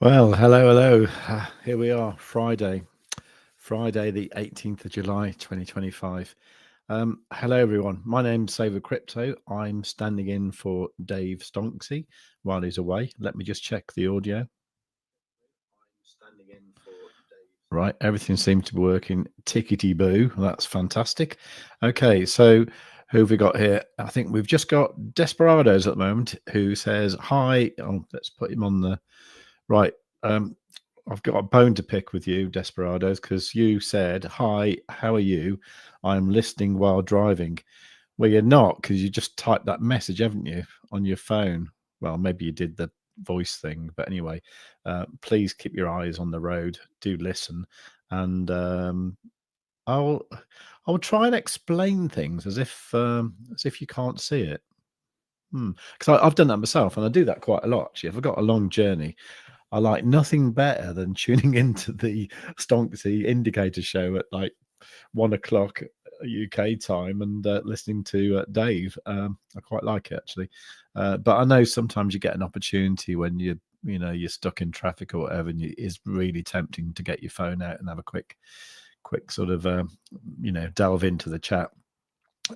Well, hello. Here we are, Friday, the 18th of July, 2025. Hello, everyone. My name's Saver Crypto. I'm standing in for Dave Stonksy while he's away. Let me just check the audio. Right, everything seems to be working tickety-boo. That's fantastic. Okay, so who have we got here? I think we've just got Desperados at the moment, who says, hi. Oh, let's put him on the... Right, I've got a bone to pick with you, Desperados, because you said, hi, how are you? I'm listening while driving. Well, you're not, because you just typed that message, haven't you, on your phone? Well, maybe you did the voice thing, but anyway, please keep your eyes on the road. Do listen, and I'll try and explain things as if you can't see it. Because I've done that myself, and I do that quite a lot. Actually, if I've got a long journey, I like nothing better than tuning into the Stonksy Indicator show at like 1 o'clock UK time and listening to Dave. I quite like it, actually. But I know sometimes you get an opportunity when you're stuck in traffic or whatever, and it's really tempting to get your phone out and have a quick sort of delve into the chat.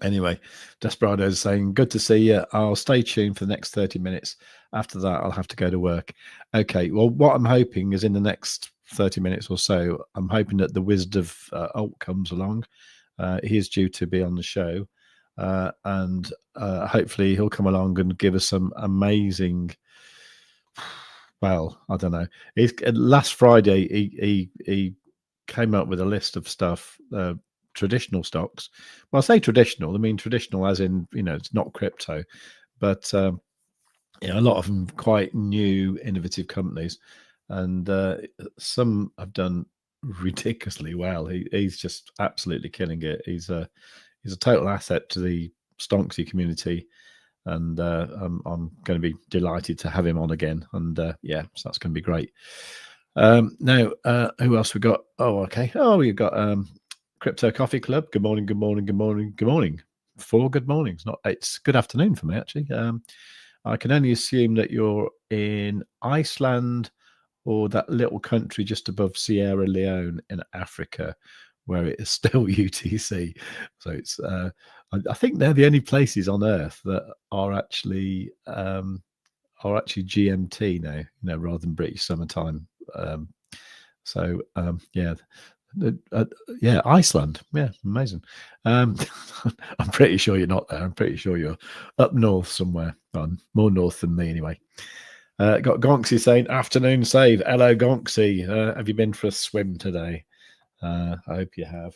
Anyway, Desperado's saying, good to see you. I'll stay tuned for the next 30 minutes. After that, I'll have to go to work. Okay, well, what I'm hoping is in the next 30 minutes or so, I'm hoping that the Wizard of Alt comes along. He is due to be on the show. And hopefully he'll come along and give us some amazing, well, I don't know. Last Friday, he came up with a list of stuff, traditional stocks. Well, I say traditional, I mean traditional as in, it's not crypto, but a lot of them quite new, innovative companies, and some have done ridiculously well. He's just absolutely killing it. He's a total asset to the Stonksy community, and I'm going to be delighted to have him on again. And yeah, so that's going to be great. Now, who else we got? Oh, okay. Oh, we've got Crypto Coffee Club. Good morning, good morning, good morning, good morning. 4 good mornings. It's good afternoon for me, actually. I can only assume that you're in Iceland or that little country just above Sierra Leone in Africa, where it is still UTC. So it's I think they're the only places on Earth that are actually GMT now, rather than British summertime. Yeah. Yeah, Iceland. Yeah, amazing. I'm pretty sure you're not there. I'm pretty sure you're up north somewhere, more north than me anyway. Got Gonksy saying, afternoon save. Hello, Gonksy. Have you been for a swim today? I hope you have.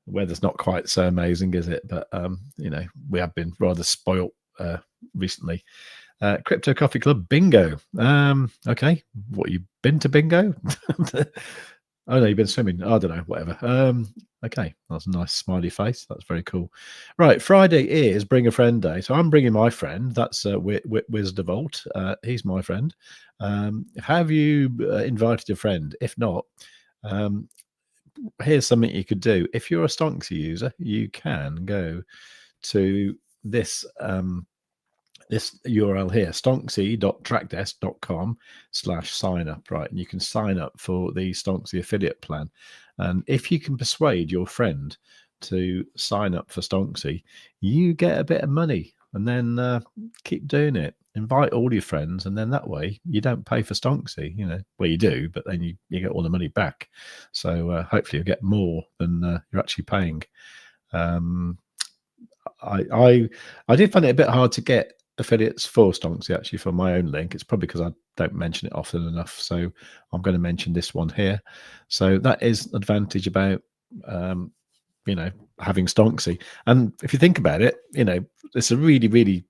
The weather's not quite so amazing, is it? But, we have been rather spoilt recently. Crypto Coffee Club bingo. Okay. What, you been to bingo? Oh no, you've been swimming. I don't know, whatever. Okay, that's a nice smiley face. That's very cool. Right, Friday is Bring a Friend Day, so I'm bringing my friend. That's Wizard of Alt. He's my friend. Have you invited a friend? If not, here's something you could do. If you're a Stonksy user, you can go to this this URL here, stonksy.trackdesk.com/sign up, right? And you can sign up for the Stonksy affiliate plan. And if you can persuade your friend to sign up for Stonksy, you get a bit of money, and then keep doing it. Invite all your friends, and then that way you don't pay for Stonksy. Well, you do, but then you get all the money back. So hopefully you'll get more than you're actually paying. I did find it a bit hard to get affiliates for Stonksy, actually, for my own link. It's probably because I don't mention it often enough. So I'm going to mention this one here. So that is an advantage about having Stonksy. And if you think about it, it's a really, really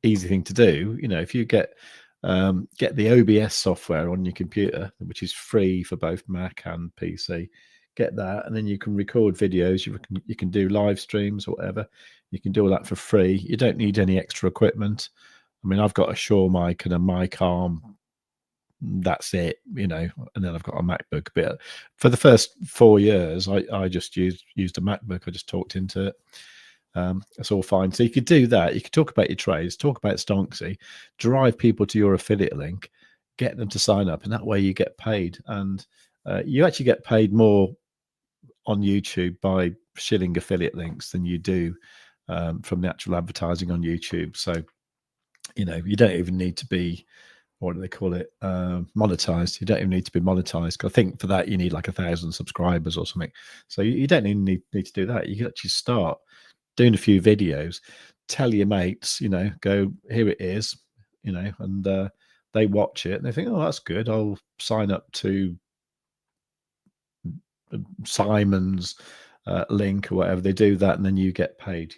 easy thing to do. If you get the OBS software on your computer, which is free for both Mac and PC, get that, and then you can record videos. You can do live streams or whatever. You can do all that for free. You don't need any extra equipment. I mean, I've got a Shure mic and a mic arm. That's it, and then I've got a MacBook. But for the first 4 years, I just used a MacBook. I just talked into it. That's all fine. So you could do that. You could talk about your trades, talk about Stonksy, drive people to your affiliate link, get them to sign up, and that way you get paid. And you actually get paid more on YouTube by shilling affiliate links than you do from the actual advertising on YouTube. So, you don't even need to be, what do they call it, monetized. You don't even need to be monetized. I think for that you need like 1,000 subscribers or something. So you don't even need to do that. You can actually start doing a few videos, tell your mates, go, here it is, and they watch it and they think, oh, that's good. I'll sign up to Simon's link or whatever. They do that, and then you get paid.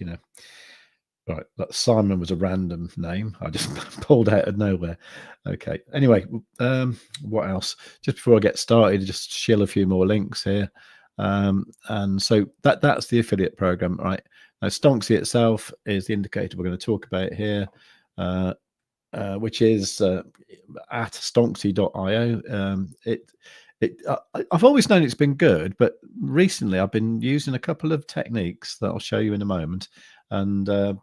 Right, that Simon was a random name I just pulled out of nowhere. Okay, anyway, what else? Just before I get started, just shill a few more links here. And so that's the affiliate program, right? Now, Stonksy itself is the indicator we're going to talk about here, which is at stonksy.io. I've always known it's been good, but recently I've been using a couple of techniques that I'll show you in a moment, and I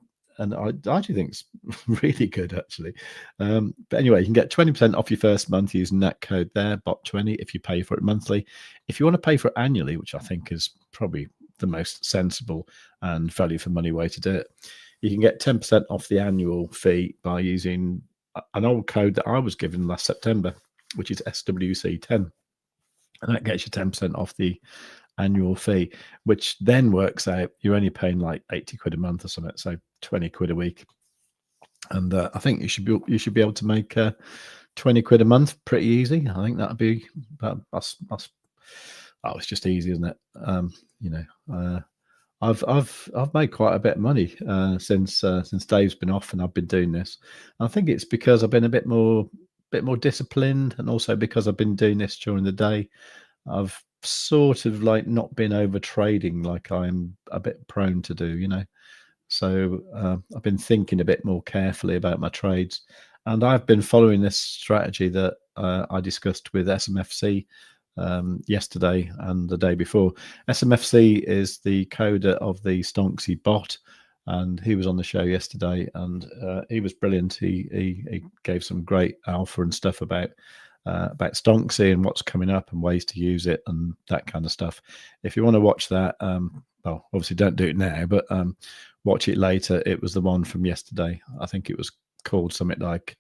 actually think it's really good, actually. But anyway, you can get 20% off your first month using that code there, BOT20, if you pay for it monthly. If you want to pay for it annually, which I think is probably the most sensible and value for money way to do it. You can get 10% off the annual fee by using an old code that I was given last September, which is SWC10. And that gets you 10% off the annual fee, which then works out you're only paying like 80 quid a month or something, so 20 quid a week. And I think you should be able to make 20 quid a month pretty easy. I think that'd be that's it's just easy, isn't it? I've made quite a bit of money since Dave's been off and I've been doing this. I think it's because I've been a bit more disciplined, and also because I've been doing this during the day. I've sort of like not been over trading like I'm a bit prone to do, So I've been thinking a bit more carefully about my trades, and I've been following this strategy that I discussed with SMFC yesterday and the day before. SMFC is the coder of the Stonksy bot, and he was on the show yesterday, and he was brilliant. He gave some great alpha and stuff about Stonksy and what's coming up and ways to use it and that kind of stuff. If you want to watch that, well, obviously don't do it now, but watch it later. It was the one from yesterday. I think it was called something like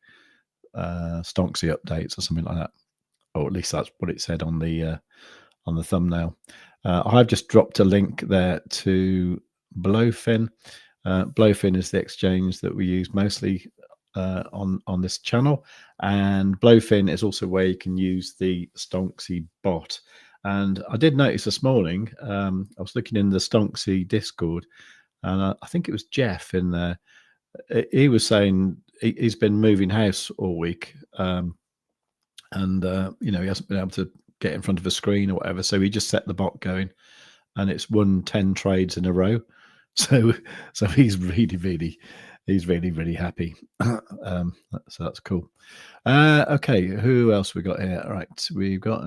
Stonksy updates or something like that, or at least that's what it said on the thumbnail. I've just dropped a link there to BLOFIN. BLOFIN is the exchange that we use mostly on this channel, and BLOFIN is also where you can use the Stonksy bot. And I did notice this morning, I was looking in the Stonksy Discord, and I think it was Jeff in there. He was saying he's been moving house all week, and he hasn't been able to get in front of a screen or whatever, so he just set the bot going, and it's won 10 trades in a row. So he's really happy. So that's cool. Okay, who else we got here? All right, we've got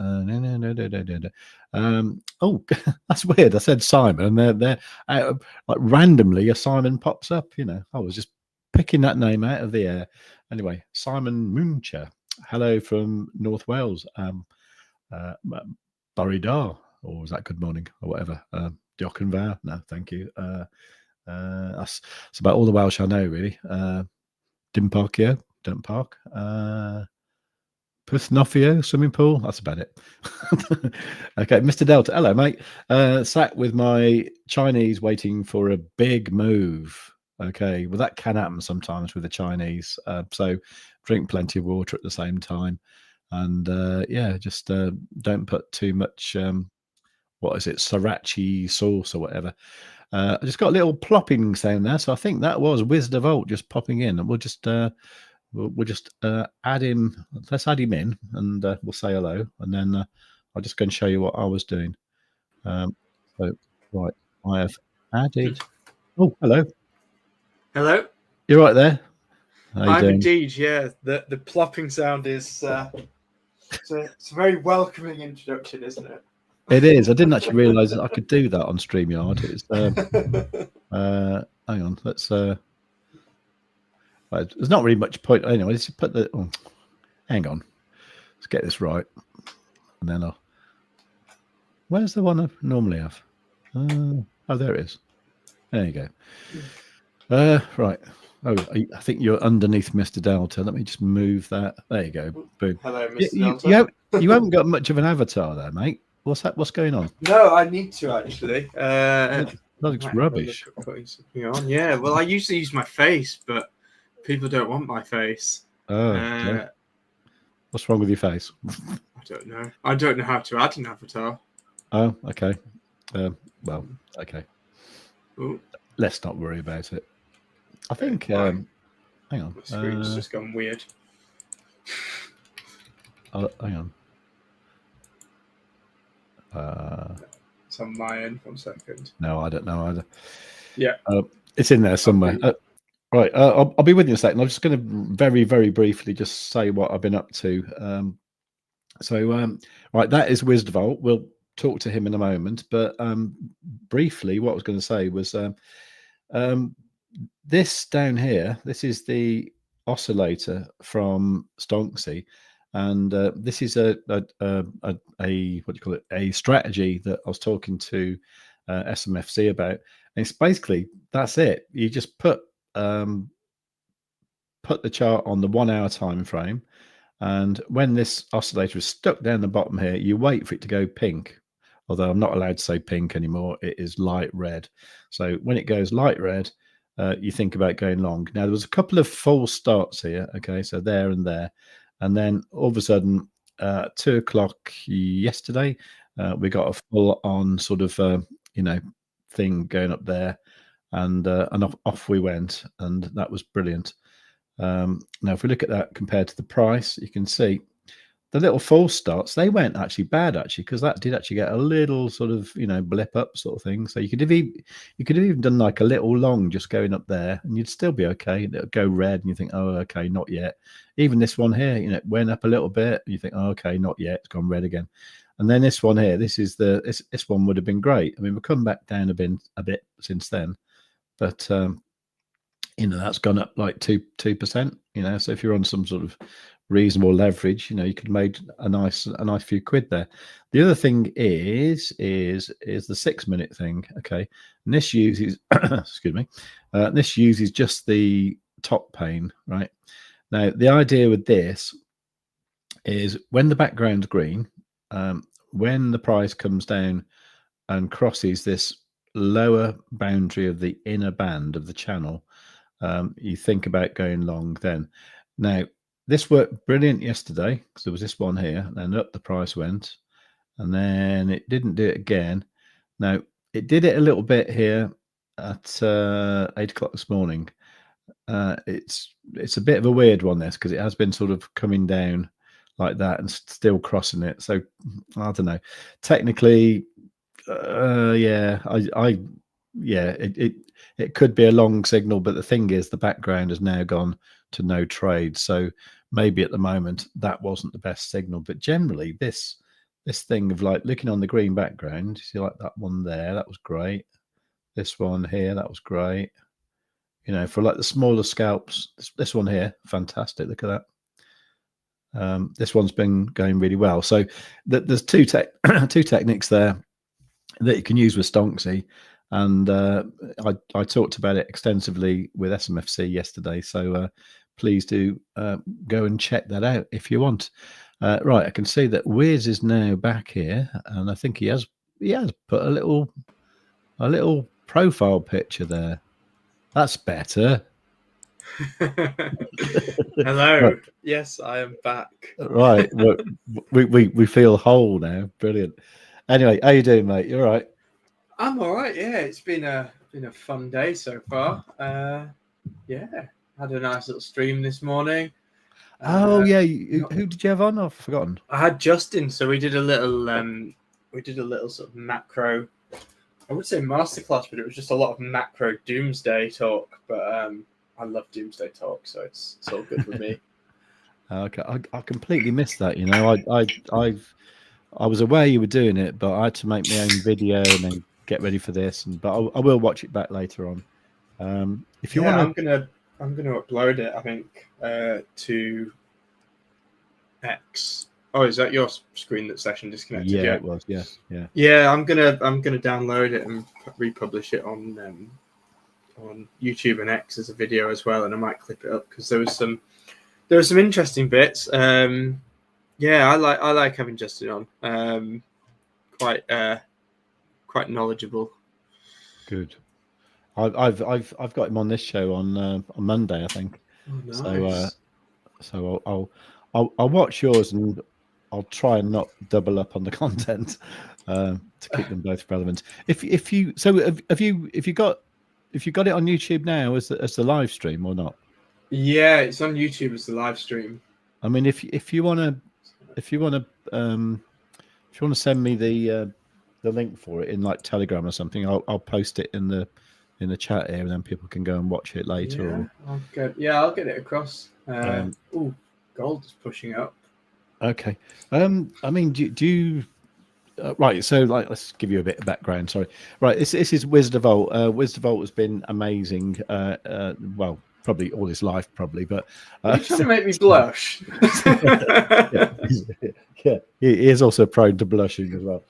oh, that's weird. I said Simon, and they're like randomly a Simon pops up. I was just picking that name out of the air. Anyway, Simon Muncher. Hello from North Wales. Burridar, or was that good morning or whatever? Diolch yn fawr. No, thank you. That's about all the Welsh I know, really. Dim parcio, don't park. Pwthnofio, swimming pool. That's about it. Okay, Mr. Delta. Hello, mate. Sat with my Chinese waiting for a big move. Okay, well, that can happen sometimes with the Chinese. So drink plenty of water at the same time. And yeah, just don't put too much, what is it, sriracha sauce or whatever. I just got a little plopping sound there, so I think that was WizDeVolt just popping in, and we'll just add him. Let's add him in, and we'll say hello, and then I'll just go and show you what I was doing. So right, I have added. Oh, hello. Hello. You're right there. I'm indeed. Yeah, the plopping sound is. It's a very welcoming introduction, isn't it? It is. I didn't actually realise that I could do that on StreamYard. It's hang on. Let's. There's not really much point. Anyway, let's put the. Oh, hang on. Let's get this right, and then I'll. Where's the one I normally have? Oh, there it is. There you go. Right. Oh, I think you're underneath Mr. Delta. Let me just move that. There you go. Boom. Hello, Mr. Delta. You haven't got much of an avatar there, mate. What's that? What's going on? No, I need to actually. That looks rubbish. Putting something on. Yeah. Well, I usually use my face, but people don't want my face. Oh. Okay. What's wrong with your face? I don't know. I don't know how to add an avatar. Oh, okay. Well, okay. Ooh. Let's not worry about it. I think. Hang on. My screen's just gone weird. Hang on. It's on my end. 1 second. No, I don't know either. Yeah. It's in there somewhere. Right. I'll be with you in a second. I'm just going to very, very briefly just say what I've been up to. Right, that is WizDeVolt. We'll talk to him in a moment. But briefly, what I was going to say was this down here. This is the oscillator from Stonksy. And this is a what do you call it? A strategy that I was talking to SMFC about. And it's basically, that's it. You just put the chart on the 1 hour time frame, and when this oscillator is stuck down the bottom here, you wait for it to go pink. Although I'm not allowed to say pink anymore, it is light red. So when it goes light red, you think about going long. Now, there was a couple of false starts here, okay, so there and there. And then all of a sudden, 2 o'clock yesterday, we got a full-on sort of, thing going up there, and off we went, and that was brilliant. Now, if we look at that compared to the price, you can see the little false starts, they weren't actually bad, actually, because that did actually get a little sort of, blip up sort of thing. So you could have even done like a little long just going up there, and you'd still be okay. It'll go red, and you think, oh, okay, not yet. Even this one here, it went up a little bit, and you think, oh, okay, not yet. It's gone red again. And then this one here, this one would have been great. I mean, we've come back down a bit since then, but that's gone up like 2%. So if you're on some sort of reasonable leverage, you could have made a nice few quid there. The other thing is the 6 minute thing. Okay, and this uses excuse me, this uses just the top pane, right? Now the idea with this is when the background's green, when the price comes down and crosses this lower boundary of the inner band of the channel, you think about going long then. Now, this worked brilliant yesterday because there was this one here, and then up the price went, and then it didn't do it again. Now, it did it a little bit here at 8 o'clock this morning. It's a bit of a weird one, this, because it has been sort of coming down like that and still crossing it. So, I don't know. Technically, it could be a long signal, but the thing is, the background has now gone to no trade. So maybe at the moment that wasn't the best signal. But generally, this thing of like looking on the green background, you see like that one there, that was great. This one here, that was great. For like the smaller scalps, this one here, fantastic. Look at that. This one's been going really well. So there's two techniques there that you can use with Stonksy. And I talked about it extensively with SMFC yesterday, so please do go and check that out if you want. Right, I can see that Wiz is now back here, and I think he has put a little profile picture there. That's better. Hello. Right. Yes, I am back. Right, we feel whole now. Brilliant. Anyway, how you doing, mate? You all right? I'm all right. Yeah, it's been a fun day so far. Yeah, had a nice little stream this morning. Oh yeah, who did you have on? I've forgotten. I had Justin. So we did a little sort of macro. I would say masterclass, but it was just a lot of macro doomsday talk. But I love doomsday talk, so it's all good with me. Okay, I completely missed that. I was aware you were doing it, but I had to make my own video and then get ready for this. But I will watch it back later on. If you want, I'm gonna upload it. I think to X. Oh, is that your screen that session disconnected? Yeah, it was. Yeah. Yeah, I'm gonna download it and republish it on YouTube and X as a video as well, and I might clip it up because there were some interesting bits. Yeah, I like having Justin on. Quite knowledgeable. Good. I've got him on this show on Monday, I think. Oh, nice. So I'll watch yours, and I'll try and not double up on the content to keep them both relevant. If you got it on YouTube now as the live stream or not? Yeah, it's on YouTube as the live stream. I mean, if you want to send me the link for it in like Telegram or something, I'll post it in the chat here, and then people can go and watch it later. Yeah, I'll get it across. Gold is pushing up. Okay. I mean, do you? Right. So, like, let's give you a bit of background. Sorry. Right. This is Wisdevolt. Wisdevolt has been amazing. Well, probably all his life, probably. But you're trying to make me blush. Yeah, he is also prone to blushing as well.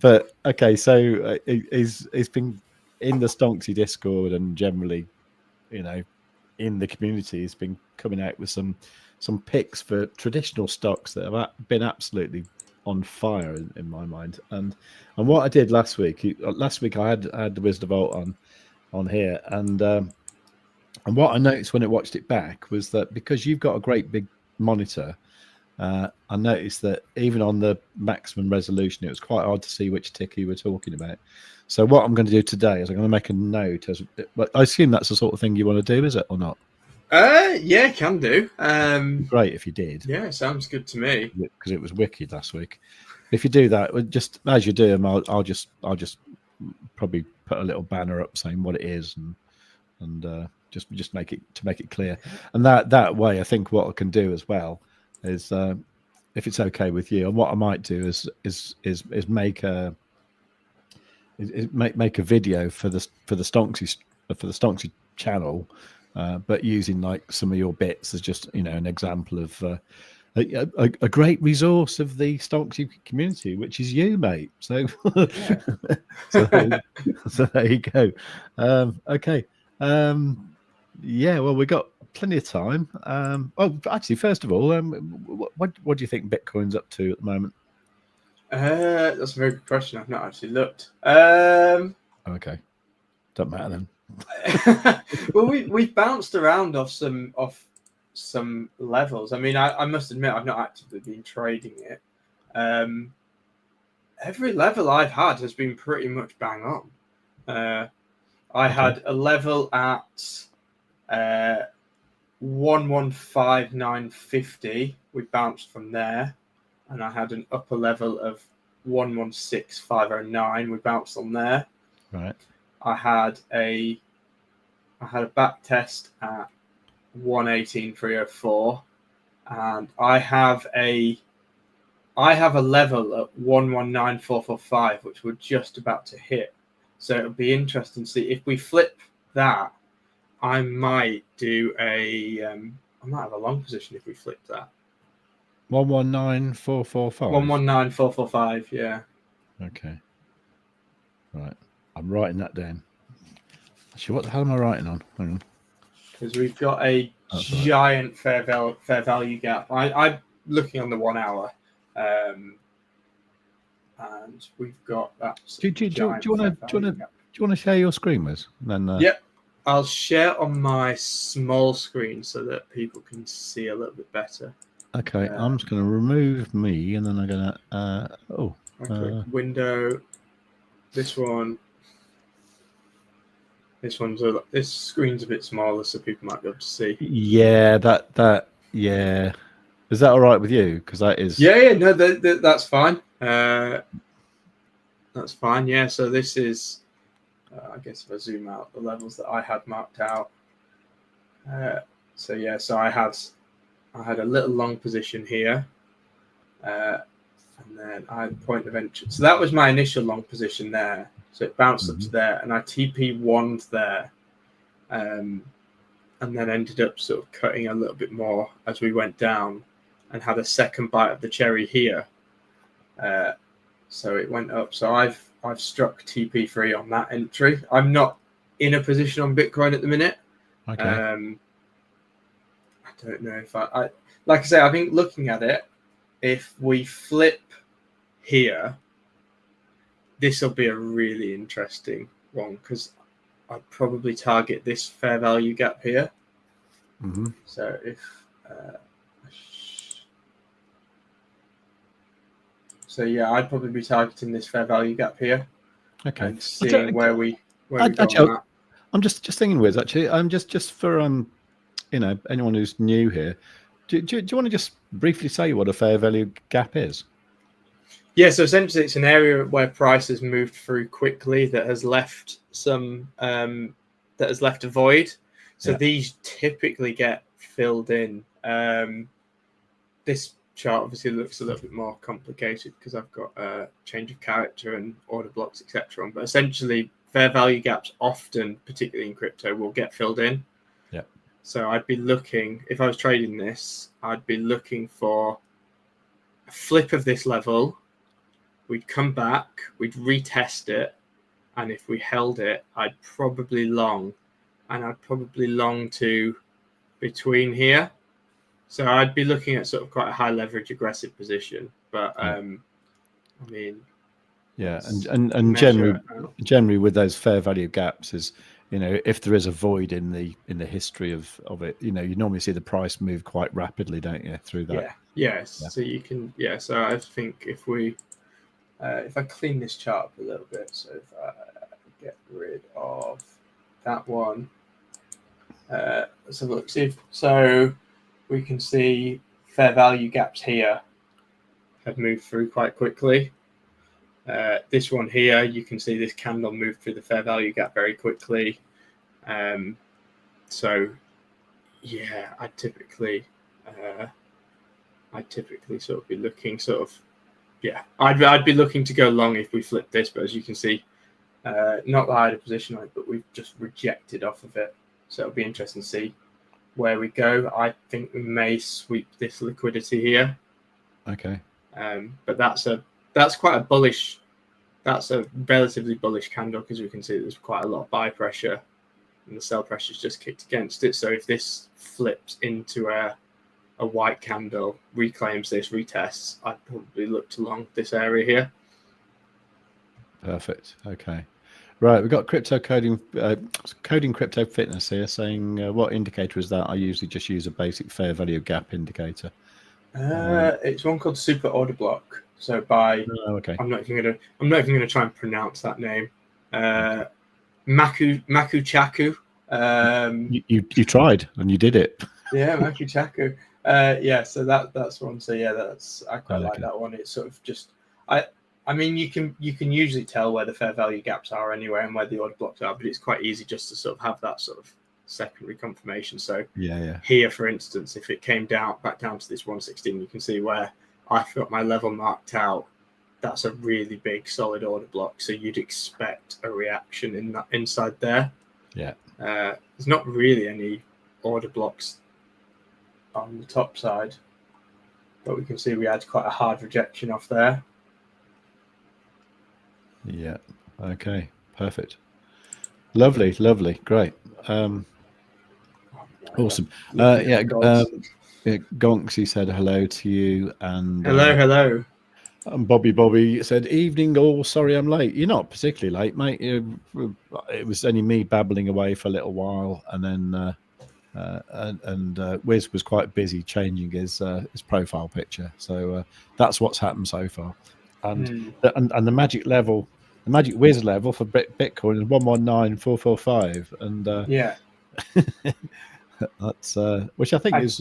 But okay, so he's been in the Stonksy Discord and generally, you know, in the community, he's been coming out with some picks for traditional stocks that have been absolutely on fire in my mind. And what I did last week I had the Wizard of Vault on here, and what I noticed when I watched it back was that because you've got a great big monitor. I noticed that even on the maximum resolution, it was quite hard to see which ticker you were talking about. So what I'm going to do today is I'm going to make a note. But I assume that's the sort of thing you want to do, is it, or not? Yeah, can do. Great if you did. Yeah, sounds good to me. Because it was wicked last week. If you do that, just as you do them, I'll just probably put a little banner up saying what it is and just make it clear. And that way, I think what I can do as well is, if it's okay with you, and what I might do is make a video for the Stonksy channel, but using like some of your bits as just, you know, an example of a great resource of the Stonksy community, which is you, mate. So so there you go. Okay. Yeah, well, we got plenty of time. Oh, actually, first of all, what do you think Bitcoin's up to at the moment? That's a very good question. I've not actually looked. Okay, don't matter then. Well, we've bounced around off some levels. I mean, I must admit I've not actively been trading it. Every level I've had has been pretty much bang on. I had a level at 115,950. We bounced from there, and I had an upper level of 116,509. We bounced on there. Right. I had a back test at 118,304, and I have a level at 119,445, which we're just about to hit. So it'll be interesting to see if we flip that. I might do I might have a long position if we flip that. 119,445. 119,445. Yeah. Okay. Right. I'm writing that down. Actually, what the hell am I writing on? Hang on. Because we've got a giant fair value gap. I'm looking on the 1 hour, and we've got that. Do you want to share your screen with us? Then. Yep. I'll share on my small screen so that people can see a little bit better. Okay, I'm just going to remove me, and then I'm going to. Click window. This one. This screen's a bit smaller, so people might be able to see. Yeah, yeah. Is that all right with you? Because that is. Yeah. No, that's fine. That's fine. Yeah. So this is. I guess if I zoom out the levels that I had marked out. So I had a little long position here, and then I had point of entry. So that was my initial long position there. So it bounced up to there, and I TP1'd there, and then ended up sort of cutting a little bit more as we went down, and had a second bite of the cherry here. So it went up. So I've struck TP3 on that entry. I'm not in a position on Bitcoin at the minute. Okay. I don't know if I like I say, I think looking at it, if we flip here, this will be a really interesting one because I'd probably target this fair value gap here. Mm-hmm. So if I'd probably be targeting this fair value gap here. Okay. And seeing where we go on that. I'm just thinking, Wiz, actually. I'm just for anyone who's new here. Do you want to just briefly say what a fair value gap is? Yeah, so essentially it's an area where price has moved through quickly that has left a void. So these typically get filled in. This chart obviously looks a little bit more complicated because I've got a change of character and order blocks, etc. But essentially, fair value gaps often, particularly in crypto, will get filled in. Yeah. So I'd be looking, if I was trading this, I'd be looking for a flip of this level we'd come back, we'd retest it, and if we held it, I'd probably long, and I'd probably long to between here. So I'd be looking at sort of quite a high leverage aggressive position. But I mean, yeah, and generally with those fair value gaps is, you know, if there is a void in the history of it, you know, you normally see the price move quite rapidly, don't you, through that? Yeah. Yes. Yeah. So you can. Yeah. So I think if we, if I clean this chart up a little bit, so if I get rid of that one, let's have a look. See if, so we can see fair value gaps here have moved through quite quickly. This one here, you can see this candle move through the fair value gap very quickly. So yeah, I typically sort of be looking I'd be looking to go long if we flip this, but as you can see, not that I had a position on it, but we've just rejected off of it. So it'll be interesting to see where we go. I think we may sweep this liquidity here. Okay. But that's quite a bullish. That's a relatively bullish candle because we can see there's quite a lot of buy pressure, and the sell pressure's just kicked against it. So if this flips into a white candle, reclaims this, retests, I'd probably look to long this area here. Perfect. Okay. Right, we've got coding crypto fitness here saying what indicator is that? I usually just use a basic fair value gap indicator. It's one called Super Order Block. So by okay. I'm not even gonna try and pronounce that name. Maku Chaku. You tried and you did it. Yeah, Maku Chaku. Yeah, so that's one. So yeah, I quite like that one. It's sort of just I mean you can usually tell where the fair value gaps are anyway and where the order blocks are, but it's quite easy just to sort of have that sort of secondary confirmation. So here, for instance, if it came back down to this 116, you can see where I've got my level marked out. That's a really big solid order block. So you'd expect a reaction in that inside there. Yeah. There's not really any order blocks on the top side, but we can see we had quite a hard rejection off there. Yeah. Okay. Perfect. Lovely. Great. Awesome. Gonksy said hello to you, and hello. And Bobby said, "Evening all. Sorry I'm late." You're not particularly late, mate. It was only me babbling away for a little while, and then Wiz was quite busy changing his profile picture. So that's what's happened so far. And the magic level, the magic Wiz level for Bitcoin is 119445, and that's which I think is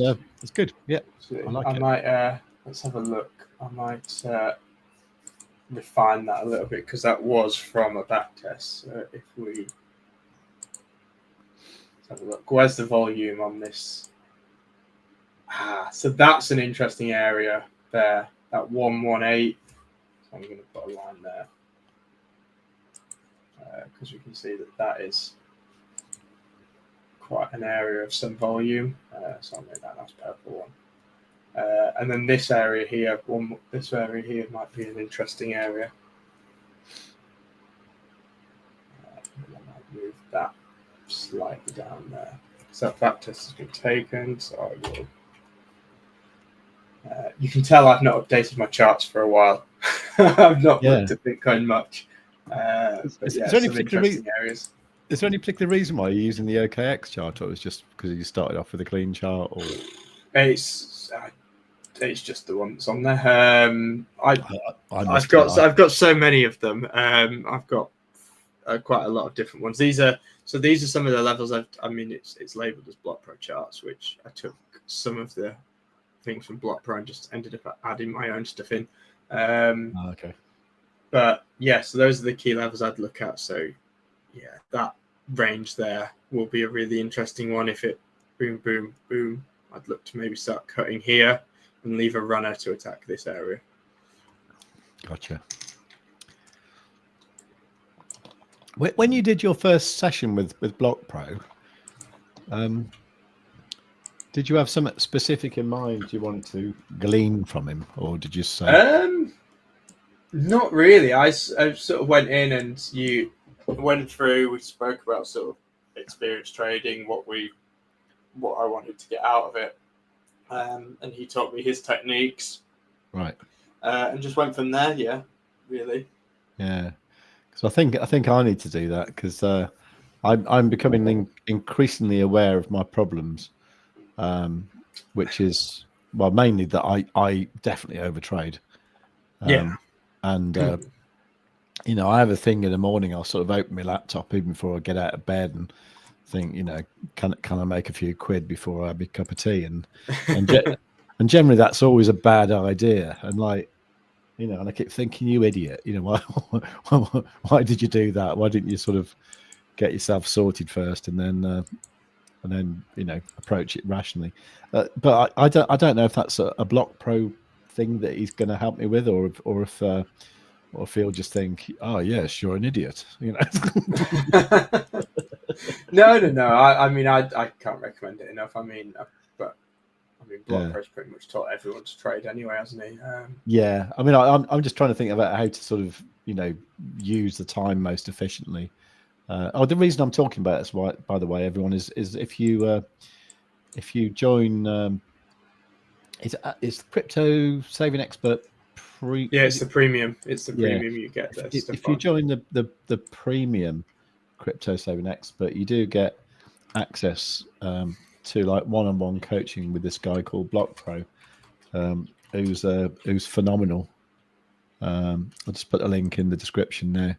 good. Yeah, I like it. Might let's have a look. I might refine that a little bit because that was from a back test. So if we have a look, where's the volume on this? So that's an interesting area there. That 118. So I'm going to put a line there because we can see that is quite an area of some volume. So I'll make that nice purple one. And then this area here, this area here might be an interesting area. I might move that slightly down there. So that test has been taken. So I will. You can tell I've not updated my charts for a while. I've not looked at Bitcoin much. But yeah, some interesting areas. Is there any particular reason why you're using the OKX chart, or was it just because you started off with a clean chart? Or it's just the one that's on there. I've got so many of them. I've got quite a lot of different ones. These are some of the levels. I mean, it's labeled as Block Pro charts, which I took some of the things from Block Pro and just ended up adding my own stuff in. Okay. But yeah, so those are the key levels I'd look at. So yeah, that range there will be a really interesting one. If it boom, boom, boom, I'd look to maybe start cutting here and leave a runner to attack this area. Gotcha. When you did your first session with Block Pro, did you have something specific in mind you wanted to glean from him, or did you say? Not really. I sort of went in and you went through. We spoke about sort of experience trading, what I wanted to get out of it, and he taught me his techniques, Right. and just went from there. Yeah, really. Yeah. So I think I need to do that because I'm becoming increasingly aware of my problems, which is mainly that I definitely overtrade. Yeah. And I have a thing in the morning. I'll sort of open my laptop even before I get out of bed and think, can I make a few quid before I have a cup of tea? And and generally that's always a bad idea. And and I keep thinking, you idiot, why did you do that? Why didn't you sort of get yourself sorted first and then approach it rationally? But I don't know if that's a Block Pro thing that he's going to help me with, or if he'll just think, oh yes, you're an idiot, No. I mean, I can't recommend it enough. Block Yeah. Pro's pretty much taught everyone to trade anyway, hasn't he? Yeah, I mean, I'm just trying to think about how to sort of use the time most efficiently. The reason I'm talking about this, by the way, everyone, is if you join, is Crypto Saving Expert Yeah, it's the premium. It's the premium you get there. If you join the premium Crypto Saving Expert, you do get access to like one-on-one coaching with this guy called Block Pro, who's phenomenal. I'll just put a link in the description now.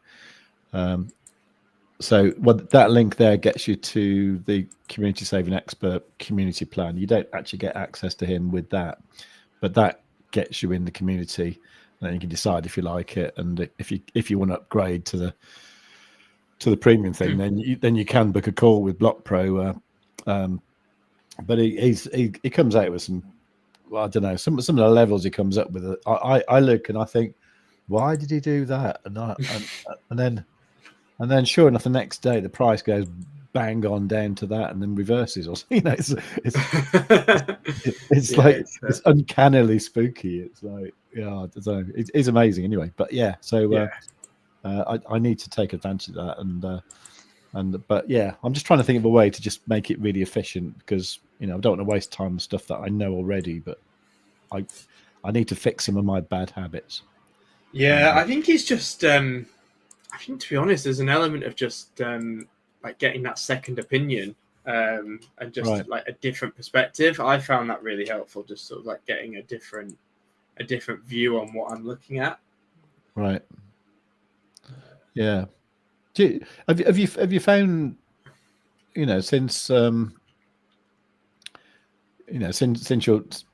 So that link there gets you to the Community Saving Expert community plan. You don't actually get access to him with that, but that gets you in the community, and then you can decide if you like it, and if you want to upgrade to the premium thing, then you can book a call with Block Pro. But he comes out with some, I don't know, some of the levels he comes up with. I look and I think, why did he do that? And then sure enough, the next day the price goes bang on down to that, and then reverses. Or it's uncannily spooky. It's like, yeah, it's amazing anyway. But yeah, so I need to take advantage of that, but yeah, I'm just trying to think of a way to just make it really efficient, because I don't want to waste time on stuff that I know already, but I need to fix some of my bad habits. Yeah, I think it's just I think, to be honest, there's an element of just like getting that second opinion, and just like a different perspective. I found that really helpful, just sort of like getting a different view on what I'm looking at. Right. Yeah. Have you found, since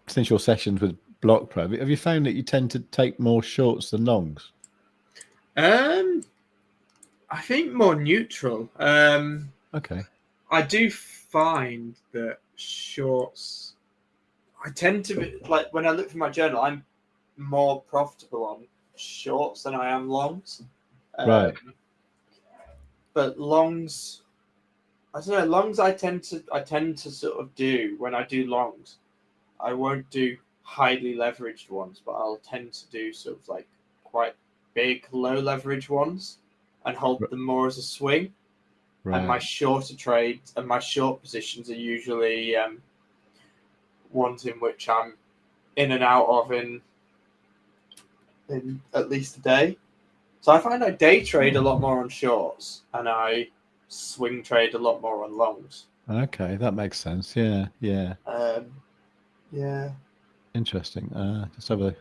since your sessions with Block Pro, have you found that you tend to take more shorts than longs? I think more neutral. Okay. I do find that shorts, I tend to be, like, when I look through my journal, I'm more profitable on shorts than I am longs. Right. But longs, I don't know. Longs, I tend to sort of do, when I do longs, I won't do highly leveraged ones, but I'll tend to do sort of like quite big, low leverage ones, and hold them more as a swing. Right. And my shorter trades and my short positions are usually ones in which I'm in and out of in at least a day. So I find I day trade a lot more on shorts, and I swing trade a lot more on longs. Okay, that makes sense. Yeah. Yeah. Interesting. Just have a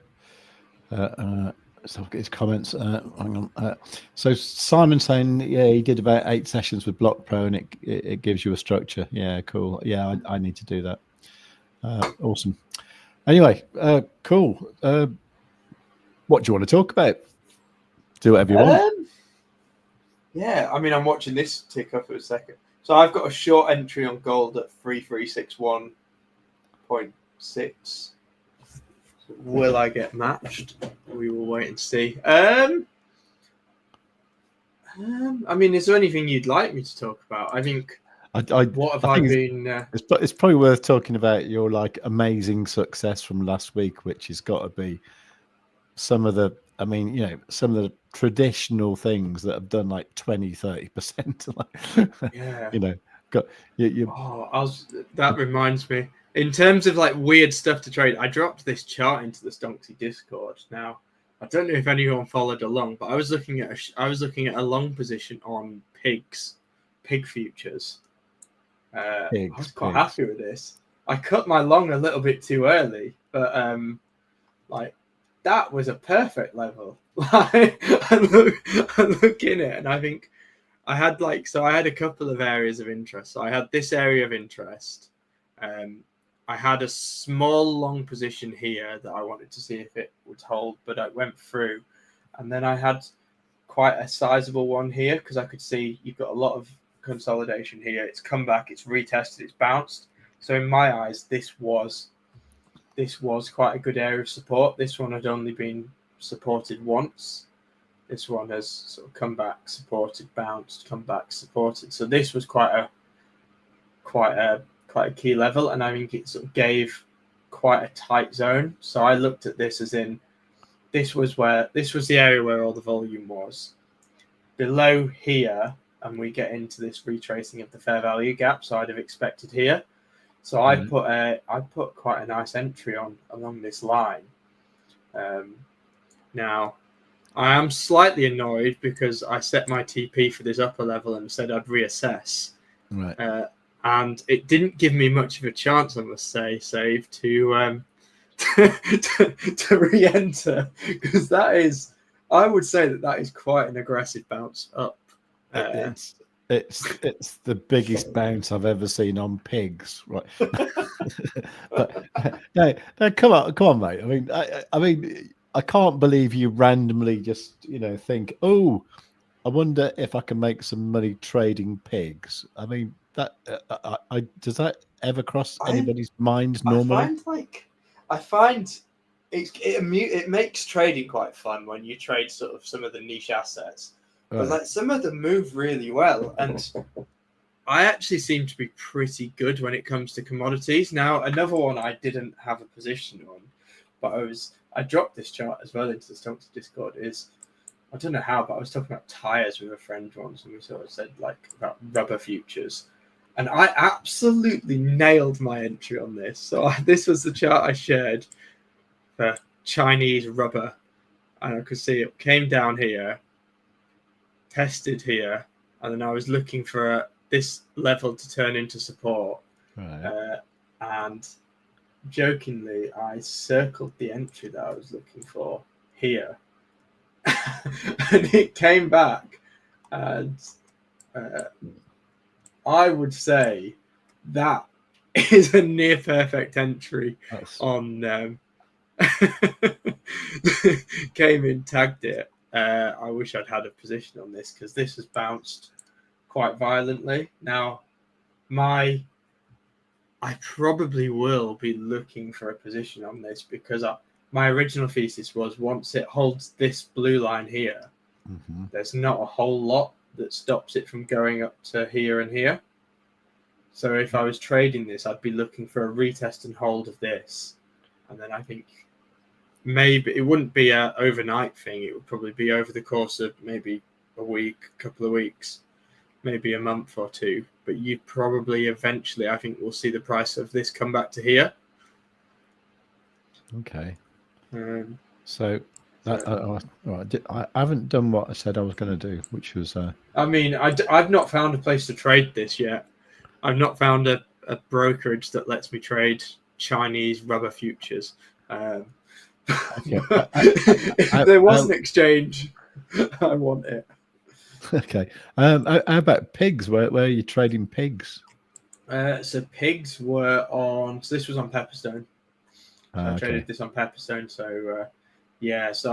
so I'll get his comments. Hang on. So Simon saying, yeah, he did about 8 sessions with Block Pro, and it gives you a structure. Yeah, cool. Yeah, I need to do that. Awesome. Anyway, cool. What do you want to talk about? Do whatever you want. Yeah, I mean, I'm watching this tick up for a second. So I've got a short entry on gold at 3361.6. Will I get matched? We will wait and see. I mean, is there anything you'd like me to talk about? I think. What have I been? It's probably worth talking about your amazing success from last week, which has got to be some of the I mean, you know, some of the traditional things that have done like 20-30%. Yeah. You know, got you. Oh, that reminds me. In terms of like weird stuff to trade, I dropped this chart into the Stonksy Discord. Now, I don't know if anyone followed along, but I was looking at a long position on pig futures. I was quite Pigs. happy with this. I cut my long a little bit too early, but like that was a perfect level. Like I look in it, and I think I had a couple of areas of interest. So I had this area of interest. I had a small long position here that I wanted to see if it would hold, but I went through. And then I had quite a sizable one here because I could see you've got a lot of consolidation here. It's come back, it's retested, it's bounced. So in my eyes, this was quite a good area of support. This one had only been supported once. This one has sort of come back, supported, bounced, come back, supported. So this was quite a key level, and I think it sort of gave quite a tight zone. So I looked at this as in this was the area where all the volume was. Below here, and we get into this retracing of the fair value gap. So I'd have expected here. So I put quite a nice entry on along this line. Now, I am slightly annoyed because I set my TP for this upper level and said I'd reassess. Right. And it didn't give me much of a chance, I must say, save to to re-enter, because I would say that is quite an aggressive bounce up. It's the biggest bounce I've ever seen on pigs, right? But no, come on, mate. I mean, I can't believe you randomly just think, oh, I wonder if I can make some money trading pigs. I mean, that does that ever cross anybody's mind normally? I find it makes trading quite fun when you trade sort of some of the niche assets. Right. But like some of them move really well, and I actually seem to be pretty good when it comes to commodities. Now, another one I didn't have a position on, but I dropped this chart as well into the Stonksy Discord. I don't know how, but I was talking about tires with a friend once, and we sort of said like about rubber futures, and I absolutely nailed my entry on this. So this was the chart I shared for Chinese rubber, and I could see it came down here, tested here, and then I was looking for this level to turn into support. Right. And jokingly, I circled the entry that I was looking for here. And it came back, and I would say that is a near perfect entry. On came in, tagged it. I wish I'd had a position on this because this has bounced quite violently. Now, I probably will be looking for a position on this because my original thesis was once it holds this blue line here, there's not a whole lot that stops it from going up to here and here. So if I was trading this, I'd be looking for a retest and hold of this. And then I think maybe it wouldn't be an overnight thing. It would probably be over the course of maybe a week, a couple of weeks, maybe a month or two. But you probably eventually, I think, we'll see the price of this come back to here. Okay. So I haven't done what I said I was going to do, which was. I mean, I've not found a place to trade this yet. I've not found a brokerage that lets me trade Chinese rubber futures. If there was an exchange, I want it. Okay. How about pigs? Where are you trading pigs? So pigs were on. So this was on Pepperstone. So I traded this on Pepperstone. So yeah. So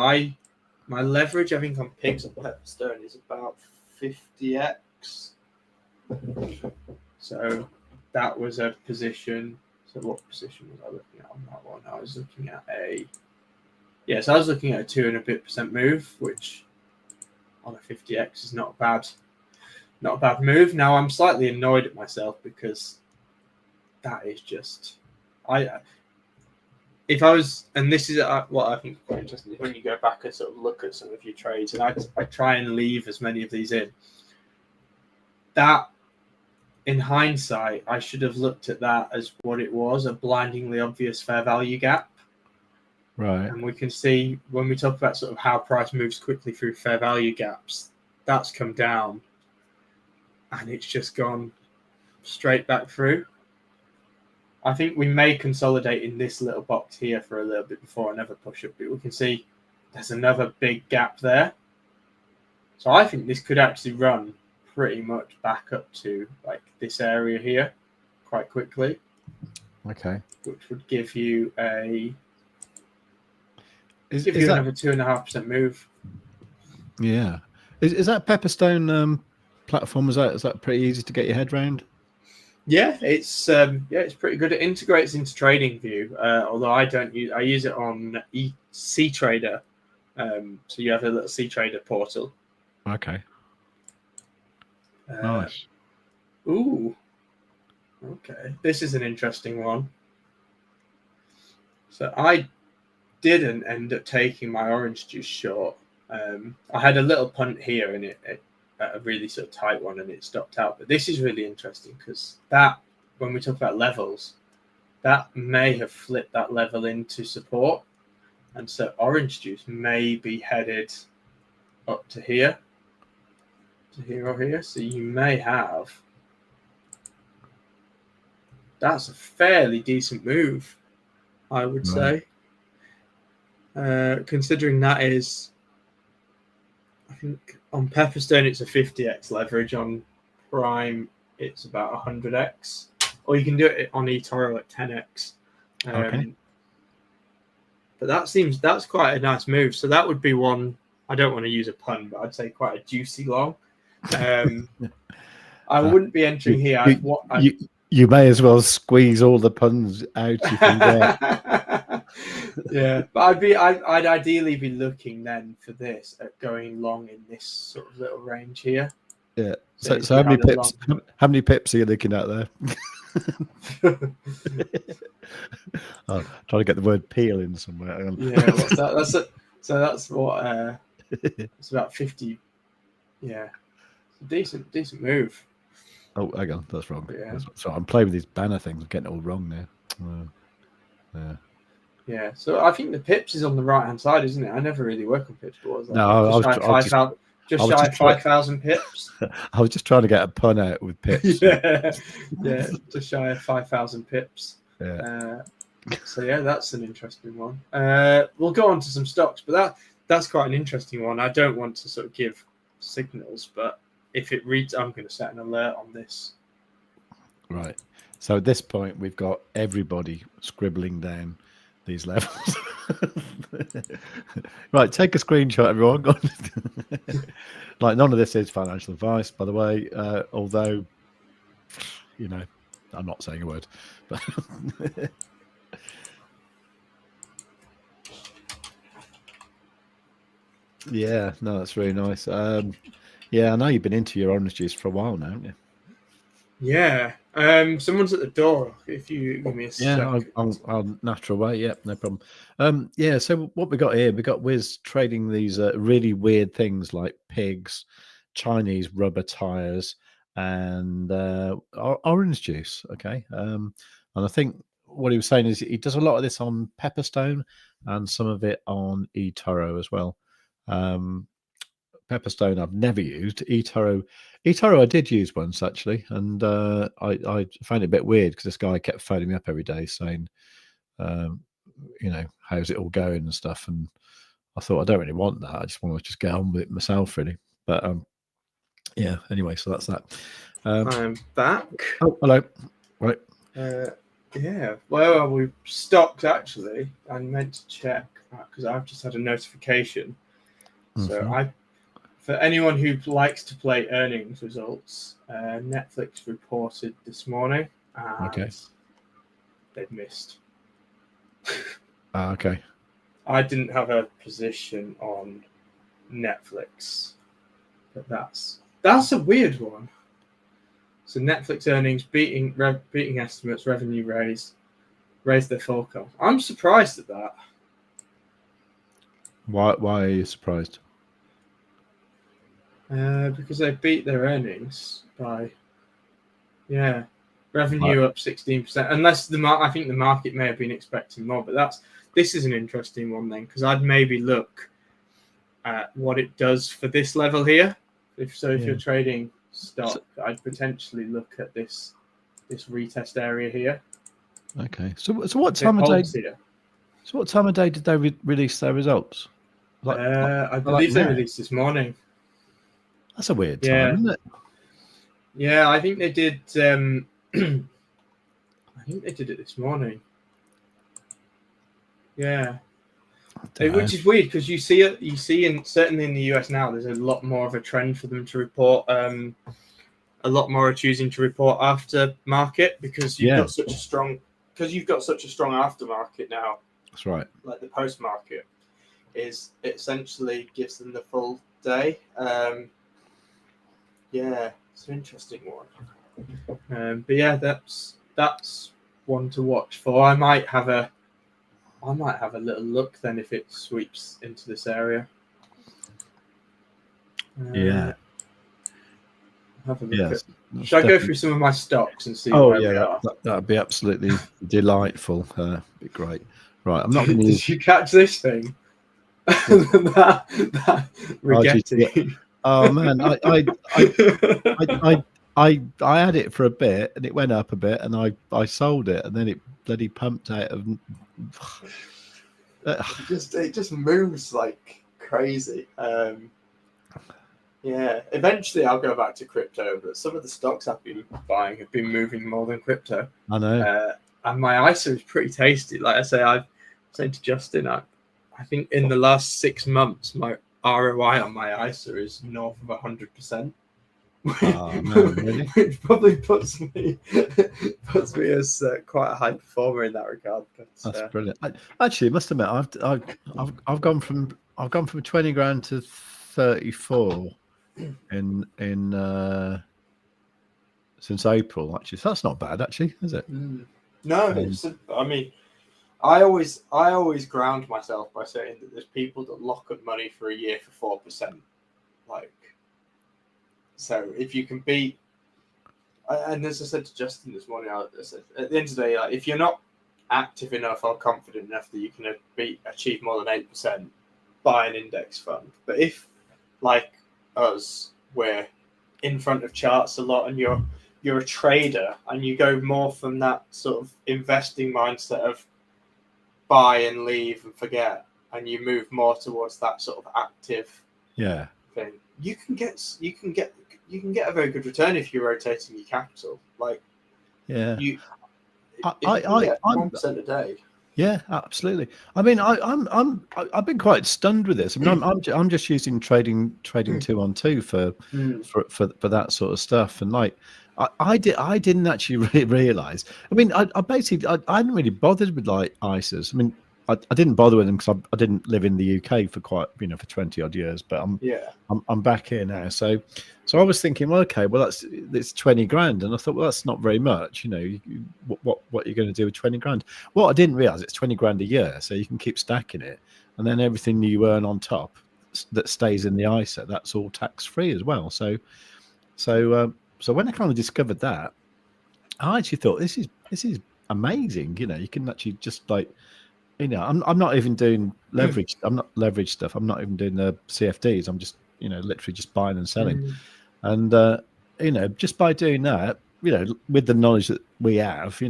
my leverage, I think, on pigs on Pepperstone is about 50x. So that was a position. So what position was I looking at on that one? I was looking at so I was looking at a 2 and a bit% move, which on a 50x is not a bad move. Now I'm slightly annoyed at myself because that is just if I was, and this is what I think is quite interesting, is when you go back and sort of look at some of your trades, and I try and leave as many of these in. That, in hindsight, I should have looked at that as what it was, a blindingly obvious fair value gap. Right. And we can see when we talk about sort of how price moves quickly through fair value gaps, that's come down and it's just gone straight back through. I think we may consolidate in this little box here for a little bit before another push up, but we can see there's another big gap there. So I think this could actually run pretty much back up to like this area here quite quickly. Okay. Which would give you a Is another 2.5% move. Yeah. Is that Pepperstone platform? Is that pretty easy to get your head around? Yeah, it's pretty good. It integrates into TradingView, although I use it on CTrader. So you have a little CTrader portal. Okay. Nice. Ooh. Okay. This is an interesting one. So I didn't end up taking my orange juice short. I had a little punt here and it a really sort of tight one and it stopped out. But this is really interesting because that, when we talk about levels, that may have flipped that level into support. And so orange juice may be headed up to here or here. So you may have, that's a fairly decent move, I would say. Considering that is, I think on Pepperstone it's a 50x leverage, on Prime it's about 100x, or you can do it on eToro at 10x. Okay. But that's quite a nice move. So that would be one. I don't want to use a pun, but I'd say quite a juicy long. I wouldn't be entering here. You may as well squeeze all the puns out you can get. Yeah, but I'd ideally be looking then for this at going long in this sort of little range here. Yeah. So how many pips? How many pips are you looking at there? I'm trying to get the word peel in somewhere. Yeah, what's that? That's what. It's about 50. Yeah, it's a decent move. Oh, hang on, that's wrong. Yeah. So I'm playing with these banner things. I'm getting it all wrong now. Yeah. Yeah. So I think the pips is on the right hand side, isn't it? I never really work on pips, but what was that? No, just shy of 5,000 pips. I was just trying to get a pun out with pips. Yeah, just shy of 5,000 pips. Yeah. So yeah, that's an interesting one. We'll go on to some stocks, but that's quite an interesting one. I don't want to sort of give signals, but if it reads, I'm going to set an alert on this. Right. So at this point, we've got everybody scribbling down these levels. Right, take a screenshot, everyone. Like, none of this is financial advice, by the way, although, you know, I'm not saying a word. But yeah, no, that's really nice. Yeah, I know you've been into your orange juice for a while now, haven't you? Yeah. Someone's at the door. If you give me a sec. Yeah, I'll natural way. Yeah, no problem. Yeah, so what we got here, we got Wiz trading these really weird things like pigs, Chinese rubber tires, and orange juice. Okay. And I think what he was saying is he does a lot of this on Pepperstone and some of it on eToro as well. Pepperstone I've never used. eToro I did use once actually, and I found it a bit weird because this guy kept phoning me up every day saying, you know, how's it all going and stuff. And I thought, I don't really want that. I just want to just get on with it myself, really. But yeah. Anyway, so that's that. I'm back. Oh, hello. Right. Yeah. Well, we've stopped actually. I meant to check because I've just had a notification. So for anyone who likes to play earnings results, Netflix reported this morning and they've missed. Okay. I didn't have a position on Netflix, but that's a weird one. So Netflix earnings beating estimates, revenue raise. raised their forecast. I'm surprised at that. Why are you surprised? Because they beat their earnings by, revenue up 16%. Unless I think the market may have been expecting more, but this is an interesting one then, because I'd maybe look at what it does for this level here. If you're trading stock, I'd potentially look at this retest area here. Okay. So what time of day? Here. So what time of day did they release their results? I believe they released this morning. That's a weird time, isn't it? Yeah, I think they did. I think they did it this morning. Yeah, which is weird because you see it. You see, certainly in the US now, there's a lot more of a trend for them to report. A lot more are choosing to report after market because you've got such a strong aftermarket now. That's right. Like the post market it essentially gives them the full day. It's an interesting one. But yeah, that's one to watch for. I might have a little look then if it sweeps into this area. Have a look at. Should I go through some of my stocks and see where we are? That'd be absolutely delightful. Be great. Right, I'm not going to. Did you catch this thing? that Rigetti. Oh man, I had it for a bit and it went up a bit and I sold it and then it bloody pumped out of. It just moves like crazy. Eventually I'll go back to crypto, but some of the stocks I've been buying have been moving more than crypto. I know. And my ISA is pretty tasty. Like I say, I've said to Justin, I think in the last 6 months, my ROI on my ISA is north of 100%. Oh, no, really? Which probably puts me as quite a high performer in that regard. But, that's brilliant. Actually, I must admit, I've gone from 20 grand to 34 in since April. Actually, so that's not bad. Actually, is it? No, I mean, I always ground myself by saying that there's people that lock up money for a year for 4%. Like, so if you can beat, and as I said to Justin this morning, I said, at the end of the day, like, if you're not active enough or confident enough that you can achieve more than 8%, buy an index fund. But if, like us, we're in front of charts a lot and you're a trader and you go more from that sort of investing mindset of buy and leave and forget, and you move more towards that sort of active thing, you can get a very good return if you're rotating your capital. Like, you get 1% a day. Yeah, absolutely. I mean, I've been quite stunned with this. I mean, I'm just using trading 2-on-2 for that sort of stuff, and like I didn't actually really realize. I mean, I basically hadn't really bothered with like ISAs. I mean, I didn't bother with them because I didn't live in the UK for for 20 odd years, but I'm back here now. So I was thinking, well, okay, well it's 20 grand, and I thought, well, that's not very much. What you're going to do with 20 grand? What I didn't realize, it's 20 grand a year, so you can keep stacking it, and then everything you earn on top that stays in the ISA, that's all tax free as well. So when I kind of discovered that, I actually thought this is amazing. You can actually just like. I'm not even doing leverage. I'm not leverage stuff. I'm not even doing the CFDs. I'm just, literally just buying and selling. And, just by doing that, with the knowledge that we have,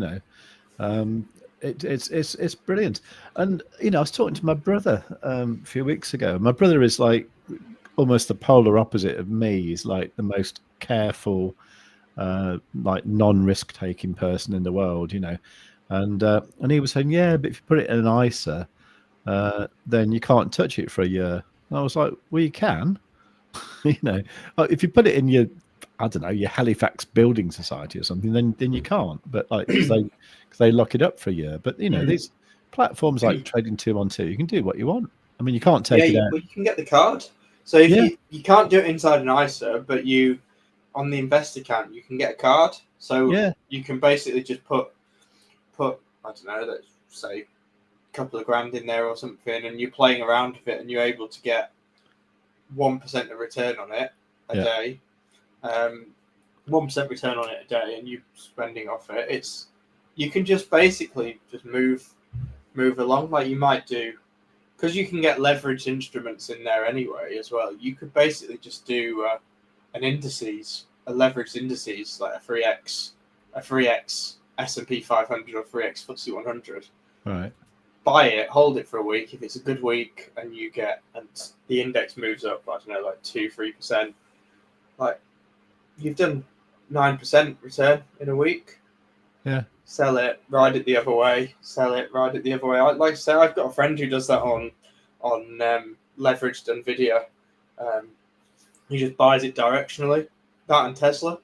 it's brilliant. And, I was talking to my brother a few weeks ago. My brother is like almost the polar opposite of me. He's like the most careful, like non-risk taking person in the world, And he was saying, yeah, but if you put it in an ISA, then you can't touch it for a year. And I was like, well, you can. If you put it in your Halifax Building Society or something, then you can't. But like, because they lock it up for a year. But these platforms like trading 2-on-2, you can do what you want. I mean, you can't take it out. Well, you can get the card. So if you can't do it inside an ISA, but on the invest account, you can get a card. So you can basically just put I don't know, let's say a couple of grand in there or something, and you're playing around with it, and you're able to get 1% of return on it a day, 1% return on it a day, and you're spending off it. You can just basically just move along like you might do, because you can get leveraged instruments in there anyway as well. You could basically just do a leveraged indices like a 3x S&P 500 or 3x FTSE 100. Right. Buy it, hold it for a week. If it's a good week and the index moves up, I don't know, like 2-3%, like you've done 9% return in a week. Yeah. Sell it, ride it the other way. Sell it, ride it the other way. Like I say, I've got a friend who does that on leveraged Nvidia. He just buys it directionally. That and Tesla.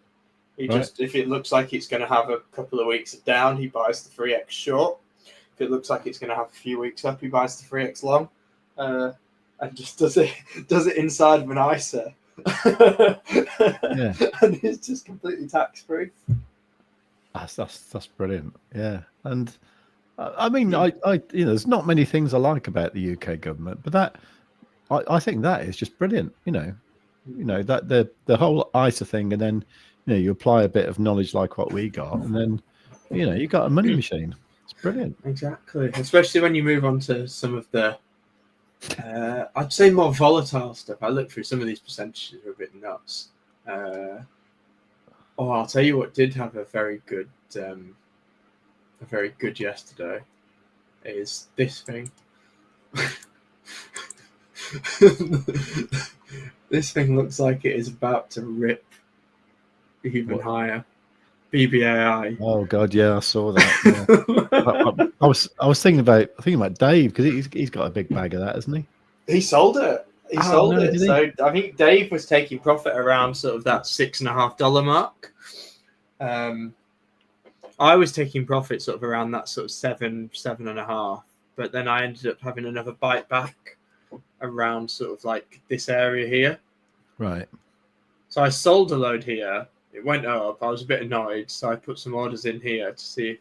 If it looks like it's going to have a couple of weeks down, he buys the 3x short. If it looks like it's going to have a few weeks up, he buys the 3x long, and just does it inside of an ISA. And it's just completely tax free. That's brilliant. Yeah, and I mean, I there's not many things I like about the UK government, but that I think that is just brilliant. That the whole ISA thing, and then you apply a bit of knowledge like what we got, and then you got a money machine. It's brilliant. Exactly, especially when you move on to some of the I'd say more volatile stuff. I looked through some of these percentages are a bit nuts. I'll tell you what did have a very good yesterday is this thing. This thing looks like it is about to rip even higher. BBAI. Oh God, yeah, I saw that. Yeah. I was thinking about Dave, because he's got a big bag of that, hasn't he? He sold it. So I think Dave was taking profit around sort of that $6.50 mark. I was taking profit sort of around that sort of 7.5, but then I ended up having another bite back around sort of like this area here. Right. So I sold a load here. It went up. I was a bit annoyed, so I put some orders in here to see.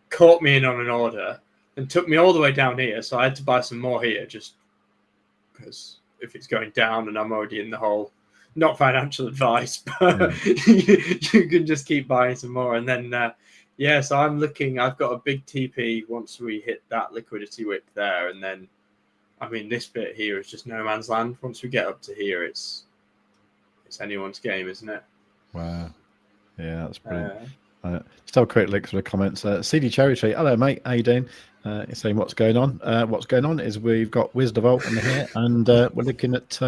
Caught me in on an order and took me all the way down here, so I had to buy some more here just because if it's going down and I'm already in the hole. Not financial advice, but you can just keep buying some more. And then, so I'm looking. I've got a big TP once we hit that liquidity wick there. And then, I mean, this bit here is just no man's land. Once we get up to here, it's anyone's game, isn't it? Wow. Yeah, that's brilliant. Just have a quick look through the comments. CD Cherry Tree, hello, mate. How you doing? You're saying what's going on? What's going on is we've got Wisdevolt in here, and we're looking at...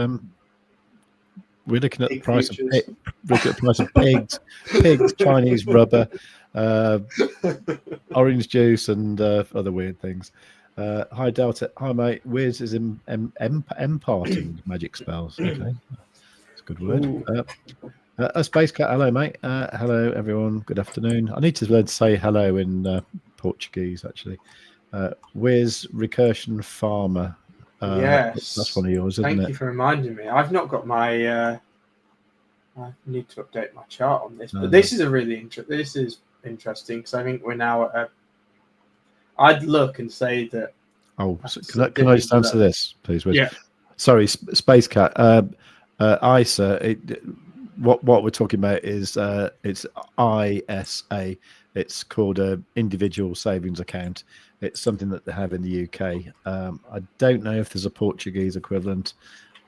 We're looking at the price of pigs, Chinese rubber, orange juice, and other weird things. Hi Delta, hi mate. Wiz is imparting magic spells. Okay, that's a good word. A Space Cat, hello mate. Hello everyone. Good afternoon. I need to learn to say hello in Portuguese actually. Wiz Recursion Farmer. Yes, that's one of yours, isn't it? Thank you for reminding me. I've not got my. I need to update my chart on this, but this is interesting because I think we're now at. I'd look and say that. Oh, so can I just answer this, please? Wiz? Yeah. Sorry, Space Cat. ISA. What we're talking about is it's ISA. It's called a individual savings account. It's something that they have in the UK. I don't know if there's a Portuguese equivalent.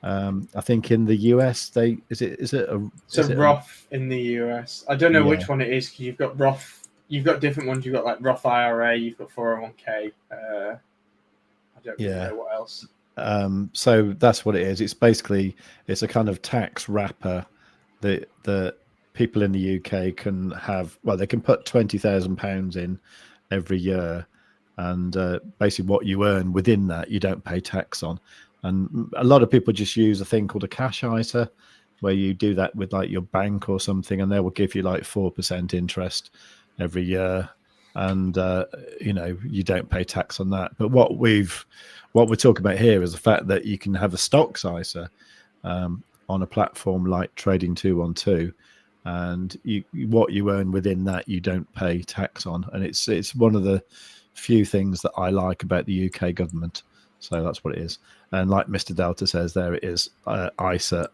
I think in the US is it a Roth in the US. I don't know which one it is because you've got Roth. You've got different ones. You've got like Roth IRA. You've got 401k. I don't really know what else. So that's what it is. It's basically a kind of tax wrapper that people in the UK can have. Well, they can put £20,000 in every year, and basically what you earn within that you don't pay tax on. And a lot of people just use a thing called a cash ISA, where you do that with like your bank or something, and they will give you like 4% interest every year, and you don't pay tax on that. But what we're talking about here is the fact that you can have a stocks ISA on a platform like Trading 212, and what you earn within that you don't pay tax on, and it's one of the few things that I like about the UK government. So that's what it is. And like Mr. Delta says, there it is, ISA.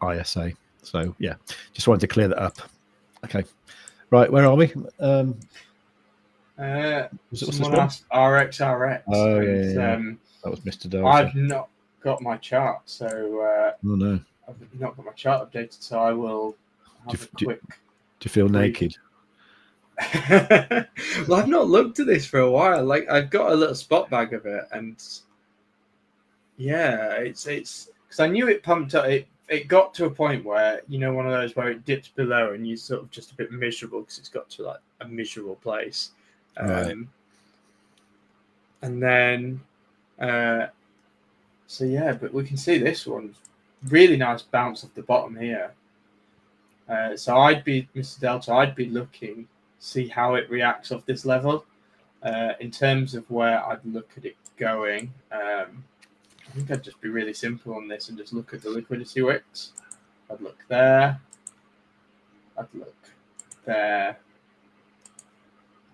So yeah, just wanted to clear that up. Okay, right, where are we? Someone asked RXRX. Oh, yeah. That was Mr. Delta. I've not got my chart, so oh no, I've not got my chart updated, so I will have a quick. Do you feel naked? Well, I've not looked at this for a while. Like, I've got a little spot bag of it, and yeah, it's because I knew it pumped up. It got to a point where, you know, one of those where it dips below and you're sort of just a bit miserable because it's got to like a miserable place. Right. And then, so yeah, but we can see this one, really nice bounce off the bottom here. So Mr. Delta, I'd be looking, see how it reacts off this level. In terms of where I'd look at it going, I think I'd just be really simple on this and just look at the liquidity wicks. I'd look there. I'd look there.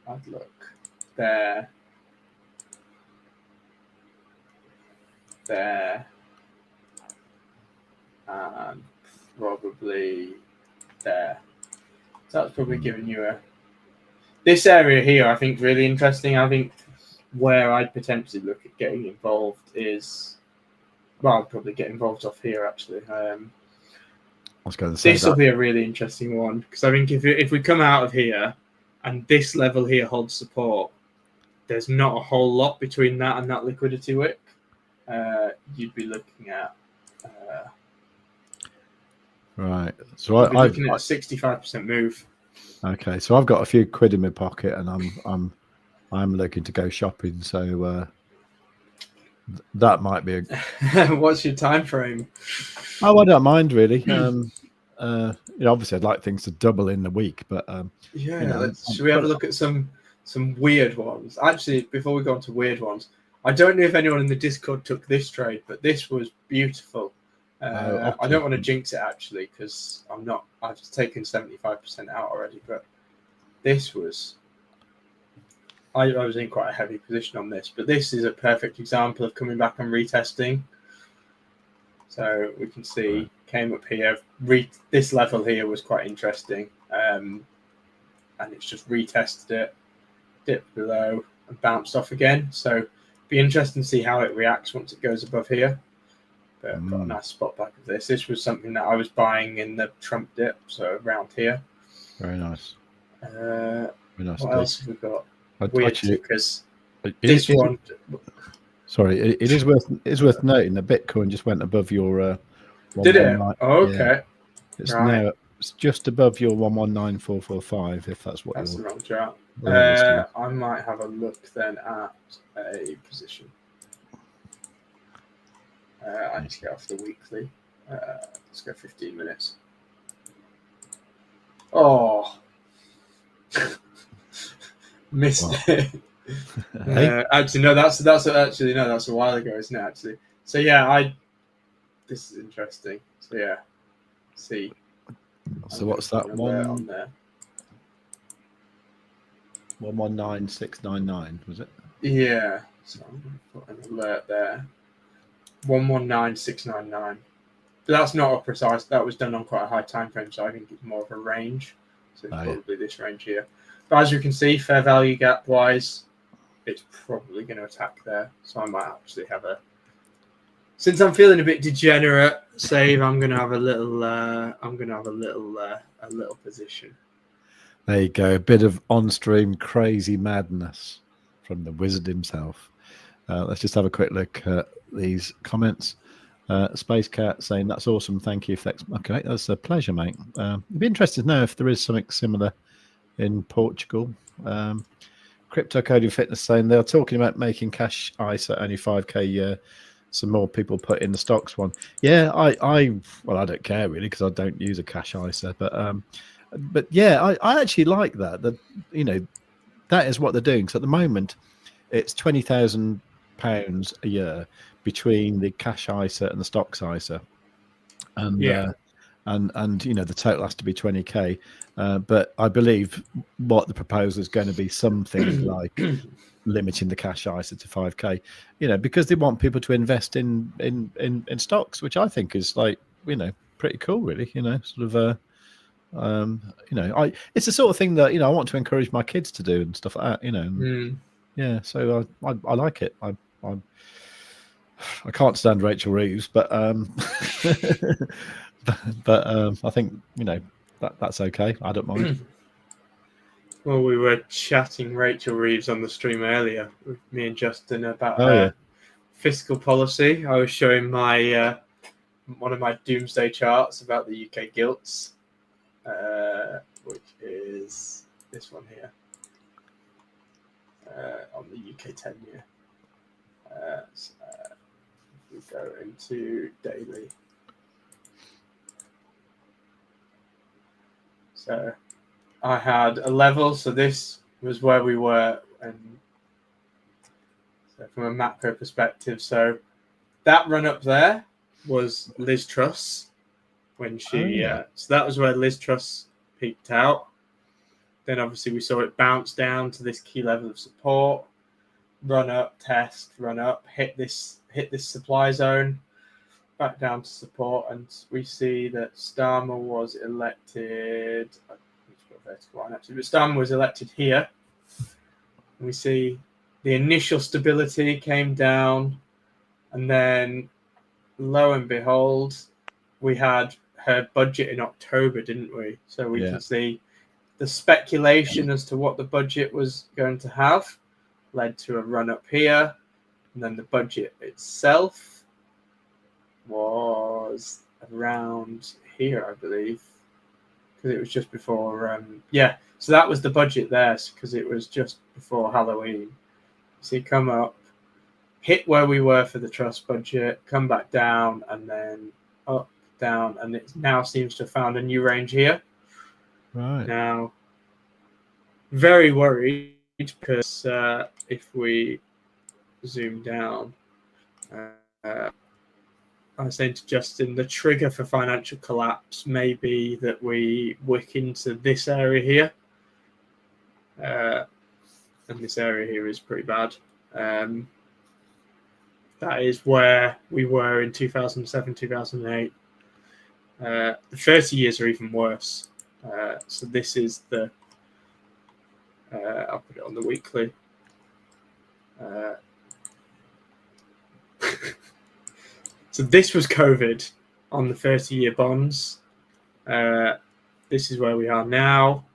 I'd look there. There. And probably there. So that's probably giving you this area here, I think, really interesting. I think where I'd potentially look at getting involved is, well, I'd probably get involved off here, actually. I was going to say this will be a really interesting one, because I think if we come out of here and this level here holds support, there's not a whole lot between that and that liquidity wick. You'd be looking at right. So I'm looking at a 65% move. Okay, so I've got a few quid in my pocket, and I'm looking to go shopping. So that might be a. What's your time frame? Oh, I don't mind really. Obviously, I'd like things to double in the week, but yeah. Should we have a look at some weird ones? Actually, before we go on to weird ones, I don't know if anyone in the Discord took this trade, but this was beautiful. I don't want to jinx it, actually, because I've taken 75% out already, but this was, I was in quite a heavy position on this, but this is a perfect example of coming back and retesting. So we can see, came up here, this level here was quite interesting, and it's just retested it, dipped below, and bounced off again. So be interesting to see how it reacts once it goes above here. But I've got a nice spot back of this. This was something that I was buying in the Trump dip, so around here. Very nice. Very nice. What else have we got? Weird tickers. This one. Sorry, it is worth noting that Bitcoin just went above your. Did it? Oh, okay. Yeah. It's just above your 119445. If that's what. That's the wrong chart. I might have a look then at a position. I need to get off the weekly. Let's go 15 minutes. Oh, missed it. Actually, no. That's a while ago, isn't it? Actually, so yeah, this is interesting. So yeah, see. So what's that one on there? 119699 was it? Yeah. So I'm going to put an alert there. 119699. But that's not a precise. That was done on quite a high time frame, so I think it's more of a range. So it's probably this range here. But as you can see, fair value gap wise, it's probably going to attack there. So I might actually have since I'm feeling a bit degenerate, save. I'm going to have a little. A little position. There you go. A bit of on-stream crazy madness from the wizard himself. Let's just have a quick look at these comments. Space Cat saying that's awesome. Thank you. Okay, that's a pleasure, mate. It'd be interesting to know if there is something similar in Portugal. Crypto Coding Fitness saying they're talking about making cash ISA only 5k a year. Some more people put in the stocks one. Yeah, I don't care really because I don't use a cash ISA, but yeah, I actually like that. That is what they're doing. So at the moment, it's £20,000 a year between the cash ISA and the stocks ISA, and and you know the total has to be 20k. But I believe what the proposal is going to be something like limiting the cash ISA to 5k. You know, because they want people to invest in stocks, which I think is like, you know, pretty cool, really. You know, sort of. You know, it's the sort of thing that, you know, I want to encourage my kids to do and stuff like that. You know, and, yeah. So I like it. I can't stand Rachel Reeves, but but I think, you know, that's okay. I don't mind. Well, we were chatting Rachel Reeves on the stream earlier with me and Justin about Oh, her yeah. fiscal policy. I was showing my one of my doomsday charts about the UK gilts, which is this one here on the UK 10-year. So we go into daily. So I had a level, so this was where we were, and so from a macro perspective, so that run up there was Liz Truss when she, so that was where Liz Truss peaked out. Then obviously we saw it bounce down to this key level of support, run up, test, run up, hit this supply zone, back down to support, and we see that Starmer was elected. Vertical line actually, but Starmer was elected here. And we see the initial stability came down, and then lo and behold, we had her budget in October, didn't we? So we can see the speculation as to what the budget was going to have led to a run up here, and then the budget itself was around here, I believe, because it was just before, so that was the budget there, because it was just before Halloween. So you come up, hit where we were for the trust budget, come back down, and then up, down, and it now seems to have found a new range here. Right. Now, very worried because if we zoom down, I was saying to Justin, the trigger for financial collapse may be that we wick into this area here. And this area here is pretty bad. That is where we were in 2007, 2008. The 30 years are even worse. So this is the, I'll put it on the weekly. So this was COVID on the 30-year bonds. This is where we are now.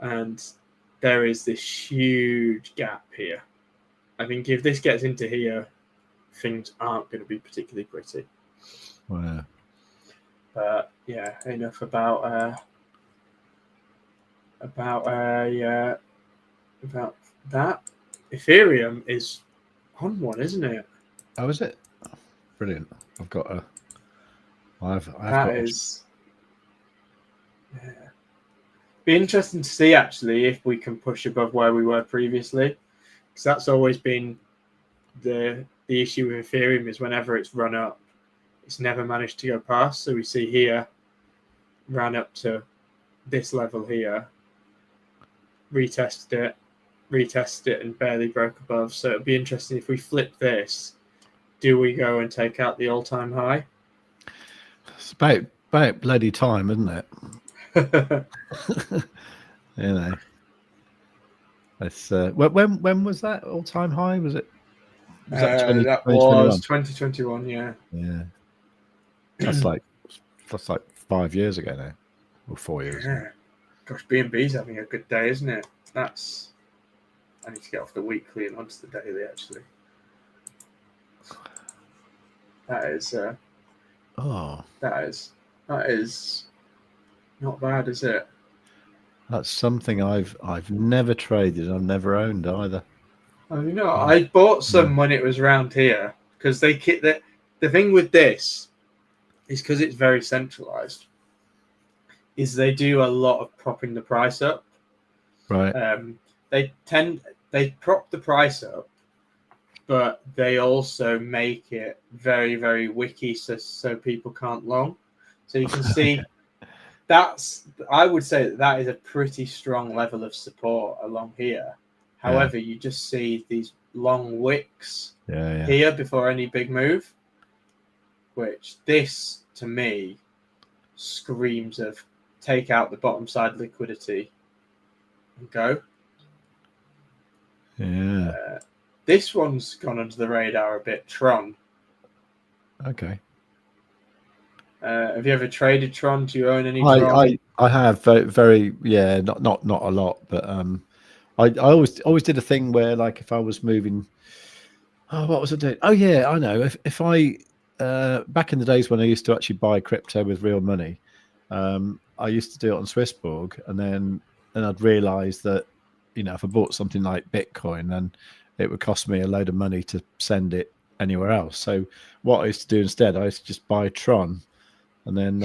And there is this huge gap here. I think if this gets into here, things aren't going to be particularly pretty. Wow. But yeah, enough about that. Ethereum is on one, isn't it? Oh, is it? Brilliant. I've got a. Yeah. Be interesting to see actually if we can push above where we were previously, because that's always been the issue with Ethereum is whenever it's run up, it's never managed to go past. So we see here, ran up to this level here, retested it, and barely broke above. So it'd be interesting if we flip this. Do we go and take out the all-time high? It's about bloody time, isn't it? You know, it's when was that all-time high? Was it? Was that 2021? Yeah. That's like 5 years ago now, or 4 years. Yeah. Gosh, BNB's having a good day, isn't it? I need to get off the weekly and onto the daily actually. That is not bad, is it? That's something I've never traded. I've never owned either. Oh, you know, I bought some when it was around here because the thing with this is because it's very centralized. Is they do a lot of propping the price up. Right. They prop the price up, but they also make it very, very wicky so people can't long. So you can see I would say that is a pretty strong level of support along here. However, you just see these long wicks here before any big move, which this to me screams of take out the bottom side liquidity and go. Yeah. This one's gone under the radar a bit. Tron. Okay. Have you ever traded Tron? Do you own any Tron? I have very not a lot, but I always did a thing where, like, if I was moving, what was I doing? Oh yeah, I know. If I back in the days when I used to actually buy crypto with real money, I used to do it on Swissborg, and then I'd realise that, if I bought something like Bitcoin, then it would cost me a load of money to send it anywhere else. So what I used to do instead, I used to just buy Tron, and then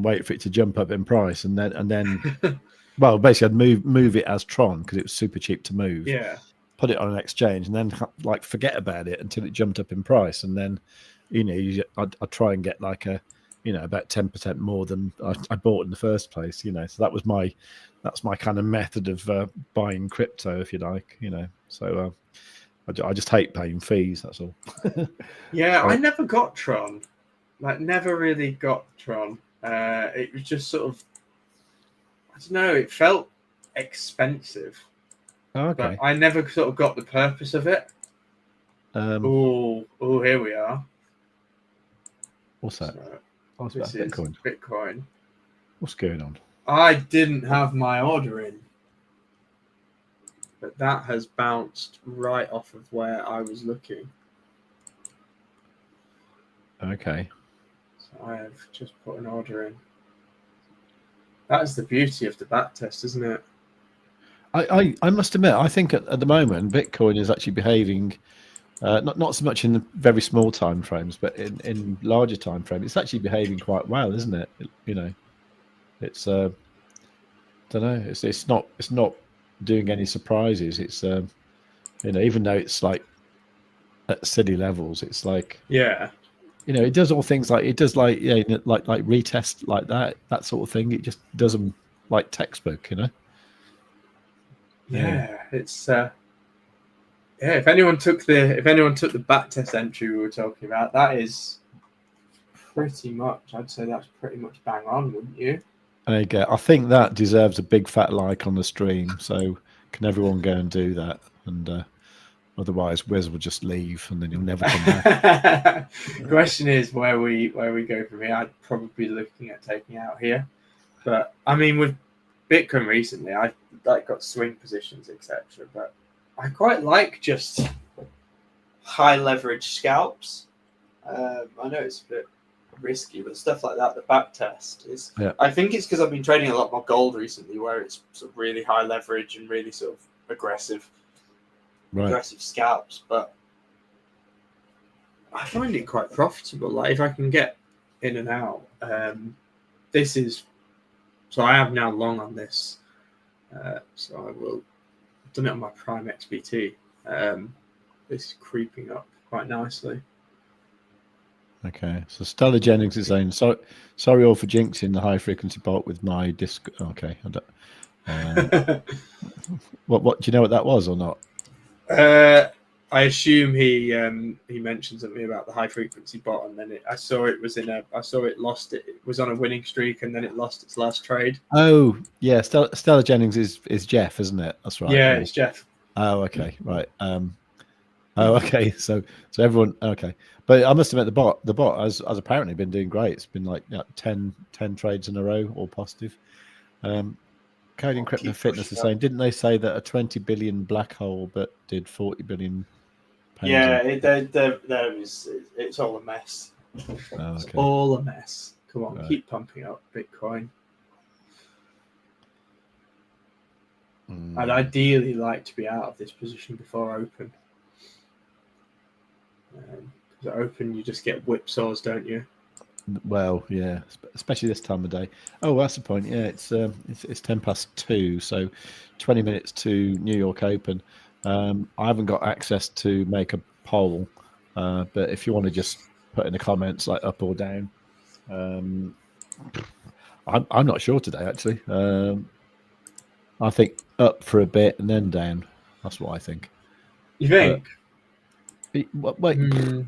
wait for it to jump up in price, and then well, basically I'd move it as Tron because it was super cheap to move. Yeah. Put it on an exchange, and then like forget about it until it jumped up in price, and then I'd try and get like about 10% more than I bought in the first place. So that's my kind of method of buying crypto, if you like. So I just hate paying fees. That's all. Yeah, I never got Tron. Like, never really got Tron. It was just sort of, I don't know, it felt expensive. Okay. But I never sort of got the purpose of it. Oh, here we are. What's that? So, this is Bitcoin. What's going on? I didn't have my order in, but that has bounced right off of where I was looking. Okay. So I have just put an order in. That's the beauty of the backtest, isn't it? I must admit, I think at the moment Bitcoin is actually behaving not so much in the very small time frames, but in larger time frames, it's actually behaving quite well, isn't it? It's don't know, it's not doing any surprises. It's even though it's like at silly levels, it's like it does all things like it does like like retest like that sort of thing. It just does them like textbook, Yeah, it's if anyone took the backtest entry we were talking about, that is pretty much, I'd say that's pretty much bang on, wouldn't you? There you go. I think that deserves a big fat like on the stream. So can everyone go and do that? And otherwise, Wiz will just leave, and then he'll never come back. The question is where we go from here. I'd probably be looking at taking out here, but I mean with Bitcoin recently, I've got swing positions, etc. But I quite like just high leverage scalps. I know it's a bit risky, but stuff like that, the back test is. Yeah. I think it's because I've been trading a lot more gold recently, where it's sort of really high leverage and really sort of aggressive scalps. But I find it quite profitable. Like if I can get in and out, this is. So I have now long on this. So I will. I've done it on my Prime XBT. This is creeping up quite nicely. Okay, so Stella Jennings is saying, sorry all for jinxing the high frequency bot with my disc. Okay, what do you know what that was or not? I assume he mentioned something about the high frequency bot, and then I saw it lost it. It was on a winning streak, and then it lost its last trade. Oh yeah, Stella Jennings is Jeff, isn't it? That's right. Yeah, it's Jeff. Oh okay, right. Oh okay, so everyone okay. But I must admit the bot has apparently been doing great. It's been like 10 trades in a row, all positive. Coding Crypto Fitness is saying, didn't they say that a 20 billion black hole but did 40 billion pounds? Yeah, it's all a mess. Oh, okay. It's all a mess. Come on, keep pumping up Bitcoin. I'd ideally like to be out of this position before open. Because at open you just get whipsaws, don't you? Well, yeah, especially this time of day. Oh, that's the point. Yeah, it's 2:10, so 20 minutes to New York Open. I haven't got access to make a poll, but if you want to just put in the comments like up or down, I'm not sure today, actually. I think up for a bit and then down. That's what I think. You think? Wait, Hmm.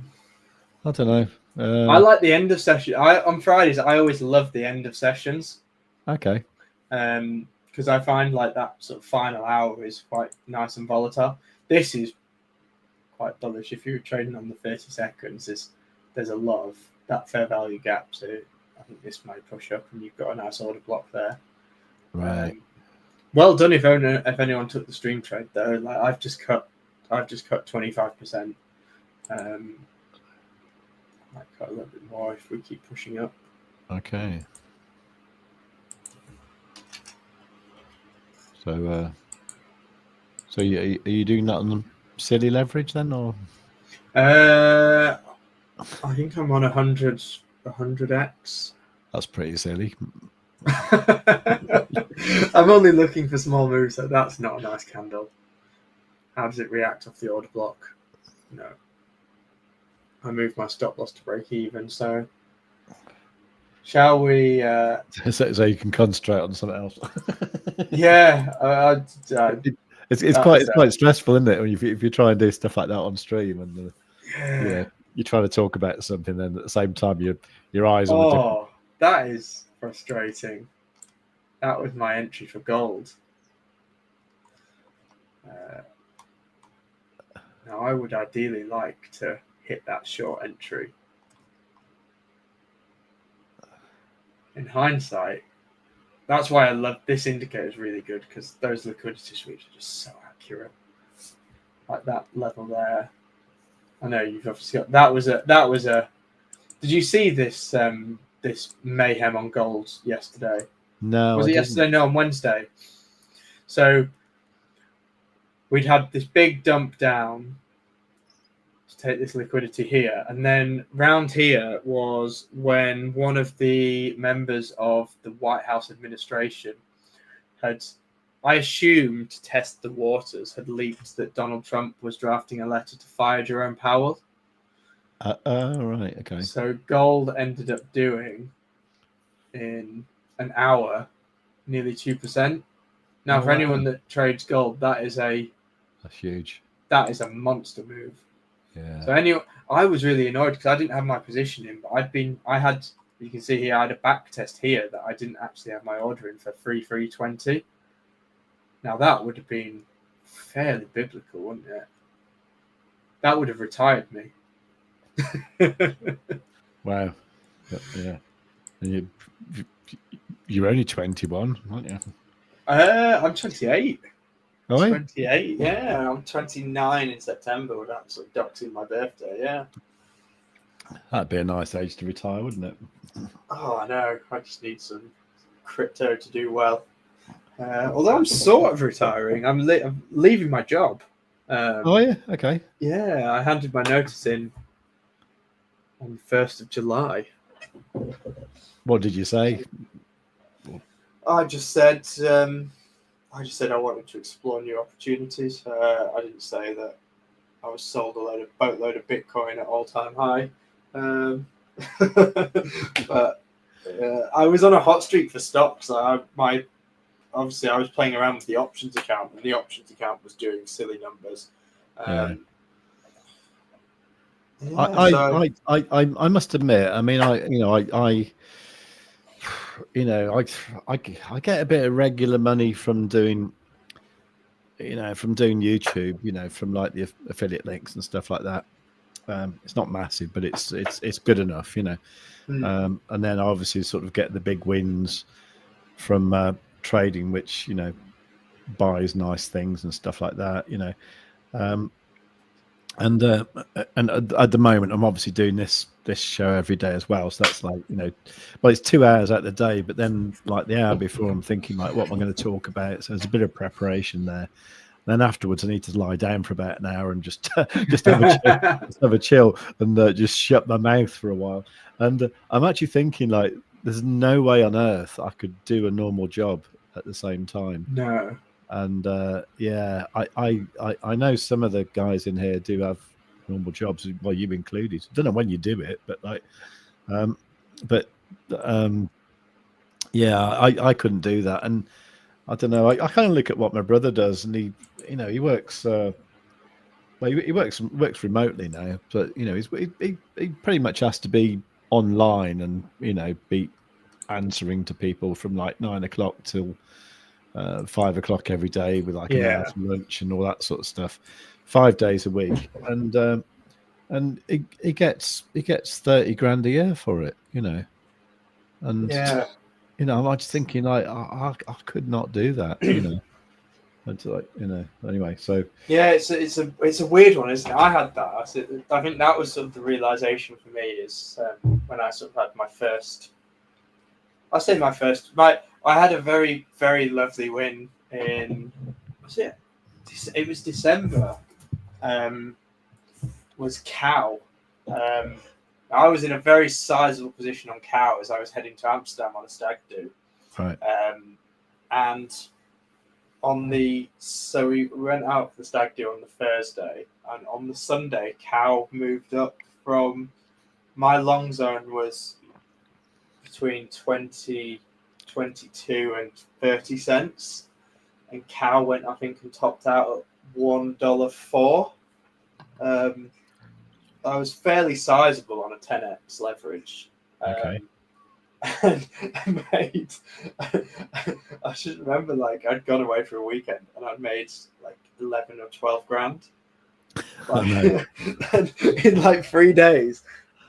I don't know. I like the end of session. On Fridays, I always love the end of sessions. Okay. Because I find like that sort of final hour is quite nice and volatile. This is quite bullish. If you're trading on the 30 seconds, there's a lot of that fair value gap. So I think this might push up, and you've got a nice order block there. Right. Well done if anyone took the stream trade though. Like I've just cut 25%. Might cut a little bit more if we keep pushing up. Okay. So, are you doing that on silly leverage then, or? I think I'm on 100x. That's pretty silly. I'm only looking for small moves, so that's not a nice candle. How does it react off the order block? No. I moved my stop loss to break even, so shall we? So you can concentrate on something else. Yeah, it's quite stressful, isn't it? When if you try and do stuff like that on stream, and you're trying to talk about something, then at the same time your eyes on. Oh, that is frustrating. That was my entry for gold. Now I would ideally like to hit that short entry. In hindsight, that's why I love this indicator is really good, because those liquidity sweeps are just so accurate. Like that level there. I know you've obviously got that was a. Did you see this this mayhem on gold yesterday? No. Was it yesterday? No, on Wednesday. So we'd had this big dump down to take this liquidity here, and then round here was when one of the members of the White House administration had, I assume to test the waters, had leaked that Donald Trump was drafting a letter to fire Jerome Powell. Right, okay. So gold ended up doing in an hour nearly 2%. Now, for anyone that trades gold, that's huge. That is a monster move. Yeah. So anyway, I was really annoyed because I didn't have my position in, but you can see here, I had a back test here that I didn't actually have my order in for 3,320. Now that would have been fairly biblical, wouldn't it? That would have retired me. Wow. Yeah. And you're only 21, aren't you? I'm 28. Oh, 28, yeah. I'm 29 in September without sort of doxing my birthday, yeah. That'd be a nice age to retire, wouldn't it? Oh, I know. I just need some crypto to do well. Although I'm sort of retiring. I'm leaving my job. Oh, yeah? Okay. Yeah, I handed my notice in on the 1st of July. What did you say? I just said I wanted to explore new opportunities. I didn't say that I was sold a boatload of Bitcoin at all-time high. But I was on a hot streak for stocks. Obviously, I was playing around with the options account, and the options account was doing silly numbers. I must admit. I mean, I get a bit of regular money from doing YouTube, from like the affiliate links and stuff like that. It's not massive, but it's good enough, and then I obviously sort of get the big wins from trading, which buys nice things and stuff like that, and at the moment I'm obviously doing this show every day as well, so that's like well, it's 2 hours out the day, but then like the hour before I'm thinking like what am I going to talk about, so there's a bit of preparation there. Then afterwards I need to lie down for about an hour and just have a chill and just shut my mouth for a while. And I'm actually thinking like there's no way on earth I could do a normal job at the same time. No. And I know some of the guys in here do have normal jobs, well, you included. I don't know when you do it, but yeah, I couldn't do that, and I don't know. I kind of look at what my brother does, and he works. Well, he works remotely now, but he pretty much has to be online and be answering to people from like 9 o'clock till 5 o'clock every day with like an hour Yeah. for lunch and all that sort of stuff, 5 days a week, and he gets 30 grand a year for it, and Yeah. I'm just thinking like I could not do that, It's like anyway. So Yeah, it's a weird one, isn't it? I had that. I think that was sort of the realization for me is when I sort of had my first. I say my first. I had a very very lovely win in. Was it? It was December. Was cow. I was in a very sizable position on cow as I was heading to Amsterdam on a stag do. right, And so we went out for the stag do on the Thursday, and on the Sunday, cow moved up from my long zone was between 20, 22 and 30 cents, and cow went, I think, and topped out at $1.04. I was fairly sizable on a 10x leverage. okay, And I made, I should remember, like, I'd gone away for a weekend and I'd made like 11 or 12 grand. Like, and in like 3 days,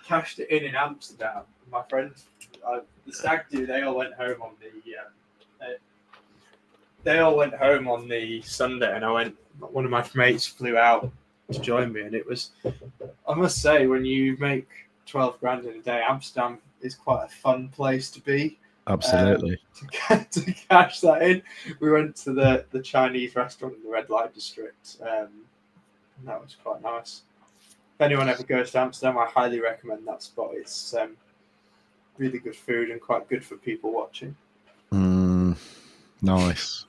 cashed it in Amsterdam. My friends, the stag do, they all went home on the Sunday, and one of my mates flew out to join me, and it was, I must say, when you make 12 grand in a day, Amsterdam is quite a fun place to be. absolutely. To cash that in, we went to the Chinese restaurant in the red light district, and that was quite nice. If anyone ever goes to Amsterdam, I highly recommend that spot. It's really good food and quite good for people watching. Nice.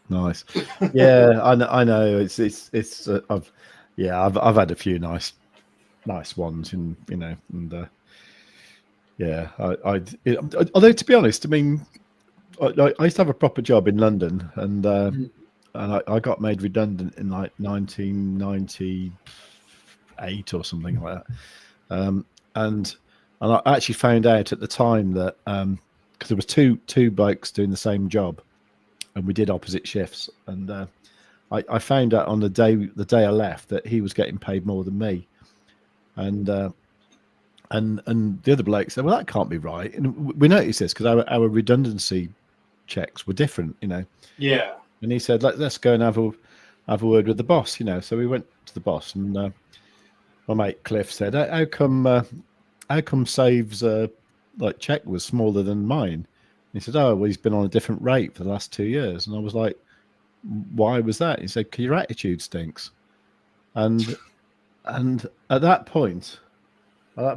Yeah, I know. It's I've had a few nice ones, and yeah, although to be honest, I mean, I used to have a proper job in London, and I got made redundant in like 1998 or something like that, and I actually found out at the time that because there was two blokes doing the same job, and we did opposite shifts, and I found out on the day I left that he was getting paid more than me, and the other bloke said, "Well, that can't be right." And we noticed this because our redundancy checks were different, Yeah. And he said, "Let's go and have a word with the boss," So we went to the boss, and my mate Cliff said, "How come Save's like check was smaller than mine?" He said, "Oh, well, he's been on a different rate for the last 2 years." And I was like, "Why was that?" He said, "'Cause your attitude stinks." And at that point, I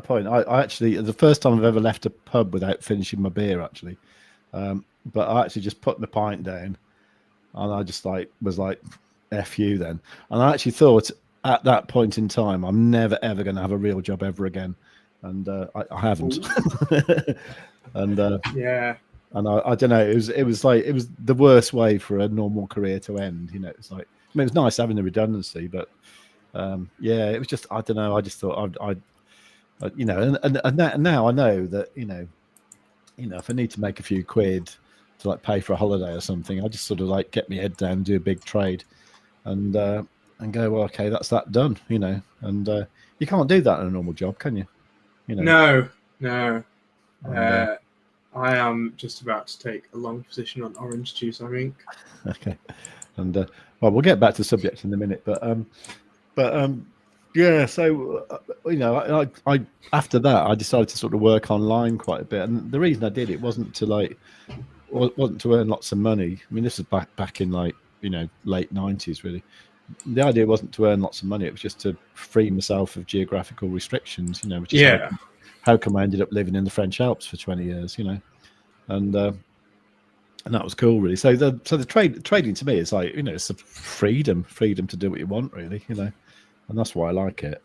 actually, the first time I've ever left a pub without finishing my beer, actually. But I actually just put my pint down, and I just was like, "F you then." And I actually thought at that point in time, I'm never ever going to have a real job ever again, and I haven't. And Yeah. and I don't know. It was the worst way for a normal career to end. It's like, I mean, it was nice having the redundancy, but yeah, it was just, I don't know. I just thought and now I know that if I need to make a few quid to like pay for a holiday or something, I just sort of like get my head down, and do a big trade, and go, well, okay, that's that done. And you can't do that in a normal job, can you? No. And, I am just about to take a long position on orange juice, I think. Okay, and well, we'll get back to the subject in a minute, but yeah. So I after that I decided to sort of work online quite a bit, and the reason I did it wasn't to earn lots of money. I mean, this is back in late 90s, really. The idea wasn't to earn lots of money; it was just to free myself of geographical restrictions. Which is how come I ended up living in the French Alps for 20 years. And that was cool, really. So the trading to me is like it's a freedom to do what you want, really. And that's why I like it.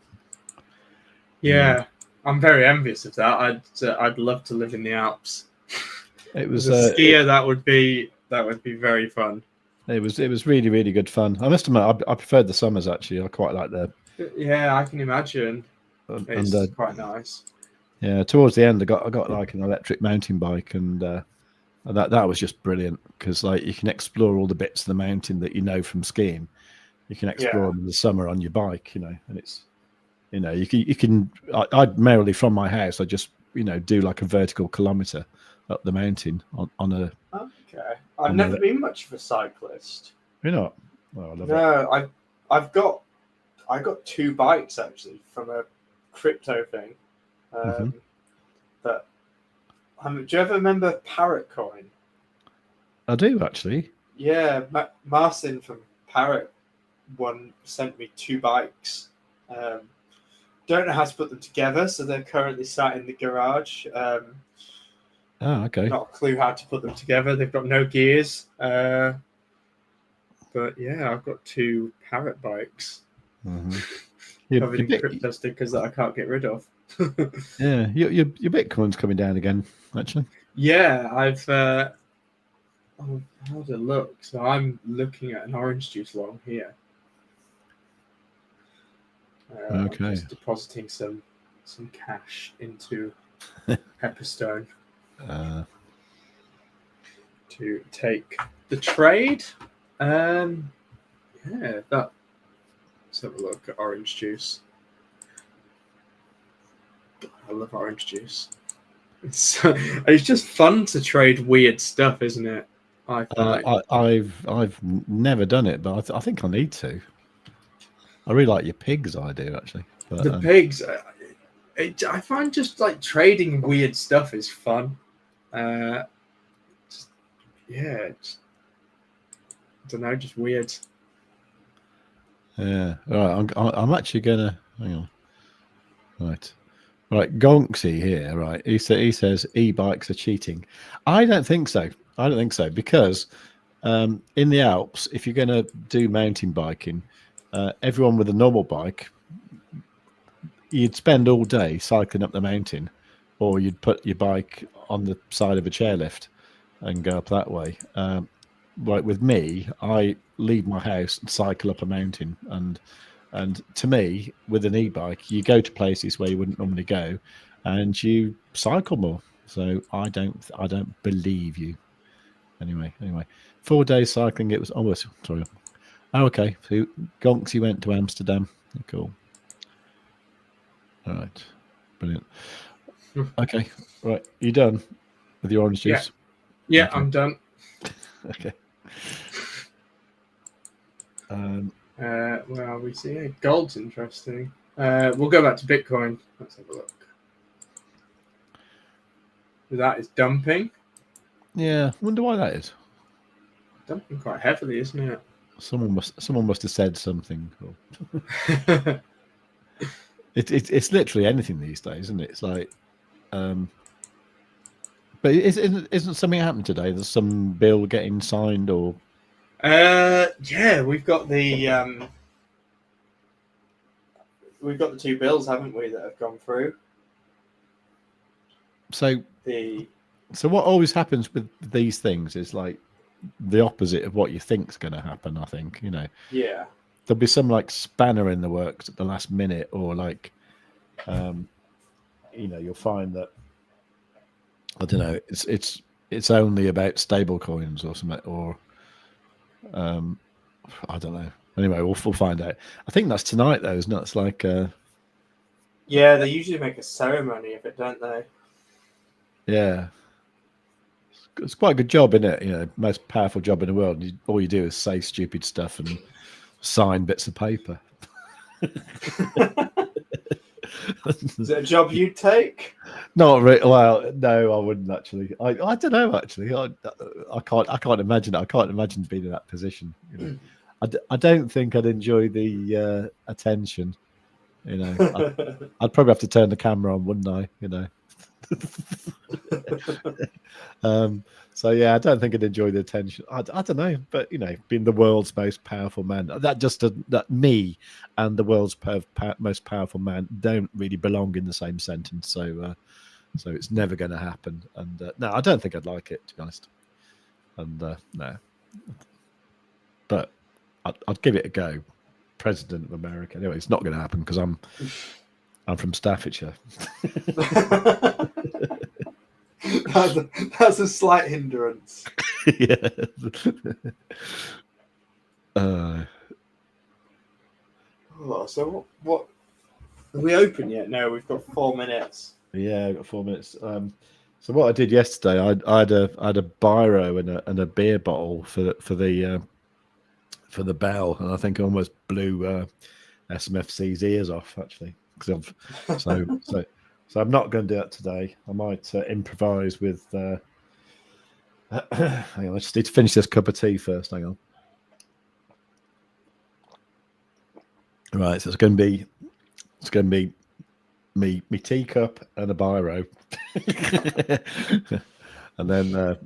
Yeah, I'm very envious of that. I'd love to live in the Alps. It was As a skier, that would be very fun. It was really, really good fun. I must admit, I preferred the summers actually. I quite like the. Yeah, I can imagine. It's quite nice. Yeah, towards the end, I got like an electric mountain bike, and that was just brilliant because like you can explore all the bits of the mountain that you know from skiing. You can explore them in the summer on your bike, and it's, you can. I'd merrily from my house, I just do like a vertical kilometre up the mountain on a. Okay, I've never been much of a cyclist. You're not? Oh, I love it. I got 2 bikes actually from a crypto thing. But do you ever remember Parrot Coin? I do actually. Yeah, Martin from Parrot sent me 2 bikes. Don't know how to put them together, so they're currently sat in the garage. Okay. Not a clue how to put them together. They've got no gears. But yeah, I've got 2 Parrot bikes. Covered in crypto stickers that I can't get rid of. Yeah, your Bitcoin's coming down again, actually. Yeah, I've had a look. So I'm looking at an orange juice long here. Okay. Just depositing some cash into Pepperstone to take the trade. Yeah, let's have a look at orange juice. I love orange juice. It's just fun to trade weird stuff, isn't it? I've never done it, but I think I need to. I really like your pigs idea, actually. But, the pigs, I find just like trading weird stuff is fun. I don't know, just weird. Yeah, right. I'm actually gonna hang on. Right, Gonksy here. Right, he says e-bikes are cheating. I don't think so. Because in the Alps, if you're going to do mountain biking, everyone with a normal bike, you'd spend all day cycling up the mountain, or you'd put your bike on the side of a chairlift and go up that way. Right, with me, I leave my house and cycle up a mountain, and to me, with an e-bike, you go to places where you wouldn't normally go, and you cycle more. So I don't believe you. Anyway, 4 days cycling. It was almost sorry. Oh, okay. So Gonksy went to Amsterdam. Cool. All right, brilliant. Okay, right. You done with your orange juice? Yeah, okay. I'm done. Okay. Well, we see gold's interesting. We'll go back to Bitcoin. Let's have a look. That is dumping. Yeah, wonder why that is. Dumping quite heavily, isn't it? Someone must have said something. It's literally anything these days, isn't it? It's like, but isn't something happened today? There's some bill getting signed, or yeah, we've got the 2 bills, haven't we, that have gone through? So what always happens with these things is like the opposite of what you think's going to happen. I think Yeah. There'll be some like spanner in the works at the last minute, or like, you'll find that I don't know. It's only about stable coins or something, or I don't know. Anyway, we'll find out. I think that's tonight, though, isn't it? It's like yeah, they usually make a ceremony of it, don't they? Yeah, it's quite a good job, isn't it? Most powerful job in the world. All you do is say stupid stuff and sign bits of paper. Is it a job you'd take? Not really. Well, no, I wouldn't actually. I don't know. Actually, I can't imagine it. I can't imagine being in that position. I don't think I'd enjoy the attention. I'd probably have to turn the camera on, wouldn't I? So yeah, I don't think I'd enjoy the attention. I don't know, but being the world's most powerful man, that me and the world's most powerful man don't really belong in the same sentence. So So it's never going to happen. And no, I don't think I'd like it, to be honest. And no, but I'd give it a go. President of America. Anyway, it's not going to happen because I'm from Staffordshire. That's a slight hindrance. Yeah. So what? Are we open yet? No, we've got 4 minutes. Yeah, I've got 4 minutes. So what I did yesterday, I had a biro and a beer bottle for the bell, and I think I almost blew SMFC's ears off actually. So I'm not going to do that today. I might improvise with. Hang on, I just need to finish this cup of tea first. Hang on. Right, so it's going to be me teacup and a biro, and then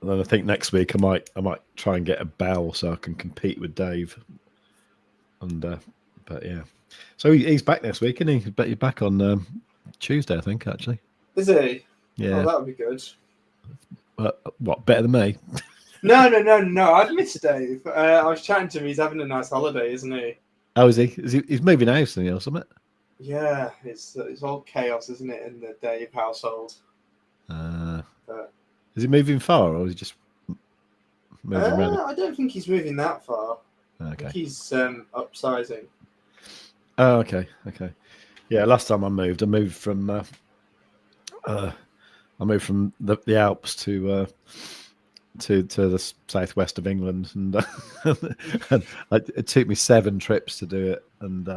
I think next week I might try and get a bell so I can compete with Dave. And but yeah, so he's back next week, isn't he? He's back on Tuesday, I think, actually. Is he? Yeah. Oh, that would be good. What, better than me? No. I'd miss Dave. I was chatting to him. He's having a nice holiday, isn't he? Oh, is he? He's moving house, isn't he, or something? Yeah, it's all chaos, isn't it, in the Dave household? Is he moving far, or is he just moving around? I don't think he's moving that far. Okay. I think he's upsizing. Oh, okay. Yeah, last time I moved from the Alps to the southwest of England, and it took me 7 trips to do it, and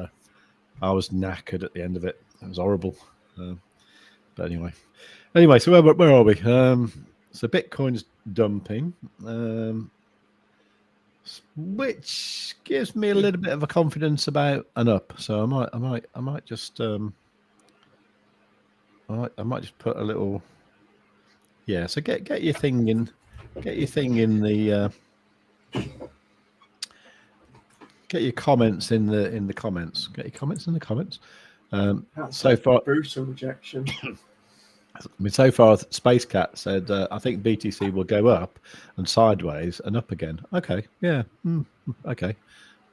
I was knackered at the end of it. It was horrible. But anyway, so where are we? So Bitcoin's dumping, which gives me a little bit of a confidence about an up. So I might just I might just put a little. Yeah. So get your thing in. Get your thing in the. Get your comments in the comments. Get your comments in the comments. So far, brutal rejection. I mean, so far, Space Cat said, "I think BTC will go up and sideways and up again." Okay, yeah, okay,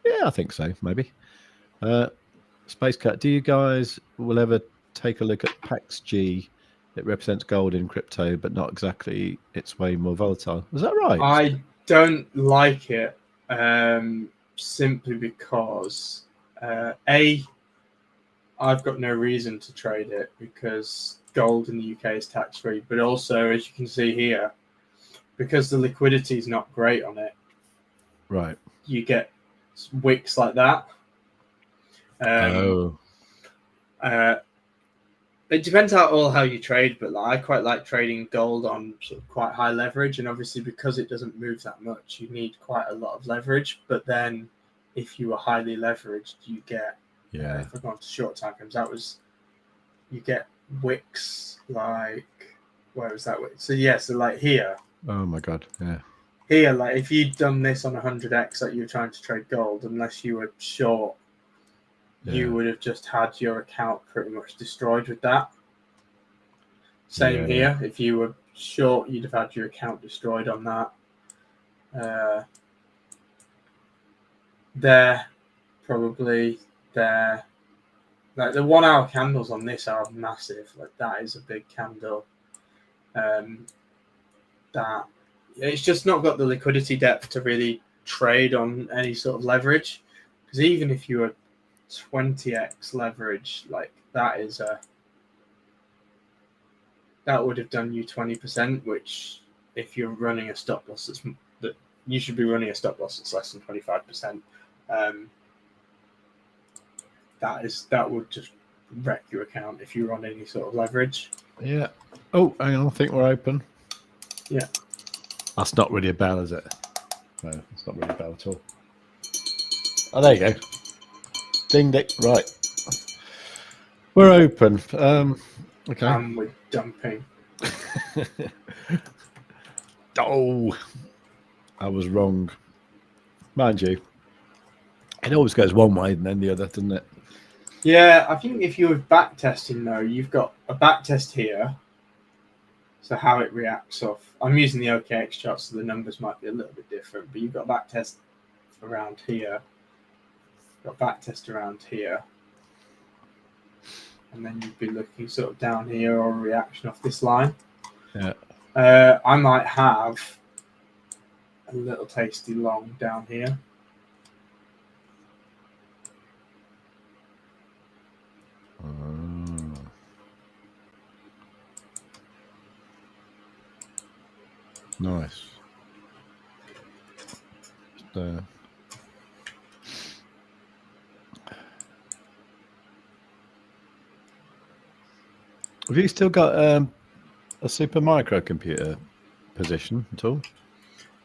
yeah, I think so. Maybe. Space Cat, do you guys will ever take a look at PAXG? It represents gold in crypto, but not exactly. It's way more volatile. Is that right? I don't like it. Simply because I've got no reason to trade it because gold in the UK is tax-free, but also, as you can see here, because the liquidity is not great on it, right, you get wicks like that. It depends how you trade, but I quite like trading gold on sort of quite high leverage, and obviously because it doesn't move that much, you need quite a lot of leverage. But then, if you are highly leveraged, you get if I go on to short time frames, you get wicks like where was that wick? So so like here. Oh my god, yeah. Here, like if you'd done this on 100x, like you were trying to trade gold, unless you were short. Yeah. You would have just had your account pretty much destroyed with that. Same here. If you were short, you'd have had your account destroyed on that. Probably there. Like the 1 hour candles on this are massive. Like that is a big candle. That it's just not got the liquidity depth to really trade on any sort of leverage. Because even if you were 20x leverage, like that would have done you 20%, which if you're running a stop loss that you should be running a stop loss that's less than 25%. That would just wreck your account if you're on any sort of leverage. Yeah. Oh, hang on, I think we're open. Yeah. That's not really a bell, is it? No, it's not really a bell at all. Oh, there you go. Ding ding. Right. We're open. Okay. And we're dumping. Oh, I was wrong. Mind you, it always goes one way and then the other, doesn't it? Yeah, I think if you're back testing though, you've got a back test here. So how it reacts off. I'm using the OKX chart, so the numbers might be a little bit different, but you've got a back test around here. Got a back test around here. And then you'd be looking sort of down here or a reaction off this line. Yeah. I might have a little tasty long down here. Nice. Have you still got a super microcomputer position at all?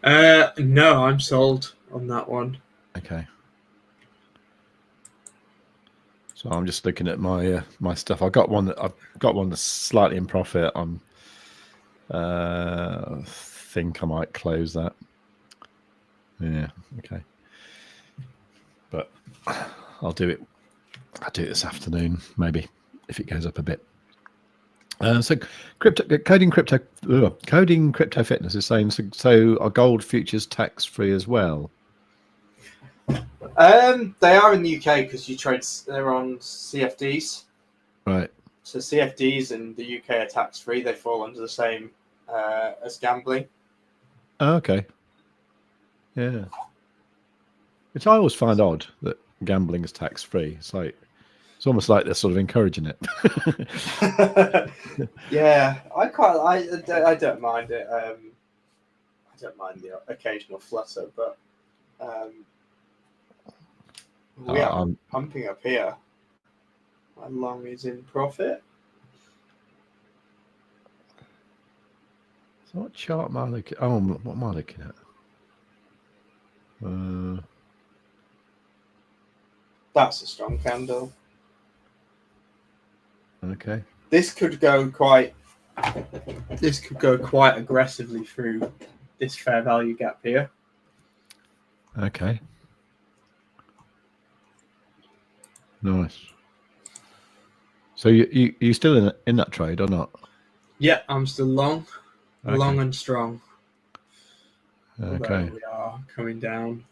No, I'm sold on that one. Okay. So I'm just looking at my my stuff. I've got one that's slightly in profit. Think I might close that. Yeah. Okay. But I'll do it this afternoon, maybe, if it goes up a bit. So coding crypto fitness is saying so are gold futures tax free as well? They are in the UK because they're on CFDs. Right. So CFDs in the UK are tax free. They fall under the same as gambling. Oh, okay. Yeah. Which I always find odd that gambling is tax free. It's almost like they're sort of encouraging it. Yeah, I don't mind it. I don't mind the occasional flutter, but we are pumping up here. How long is in profit? So what chart am I looking? Oh, what am I looking at? That's a strong candle. Okay. This could go quite aggressively through this fair value gap here. Okay. Nice. So you still in that trade or not? Yeah, I'm still long, Okay. long and strong. Okay. Although we are coming down.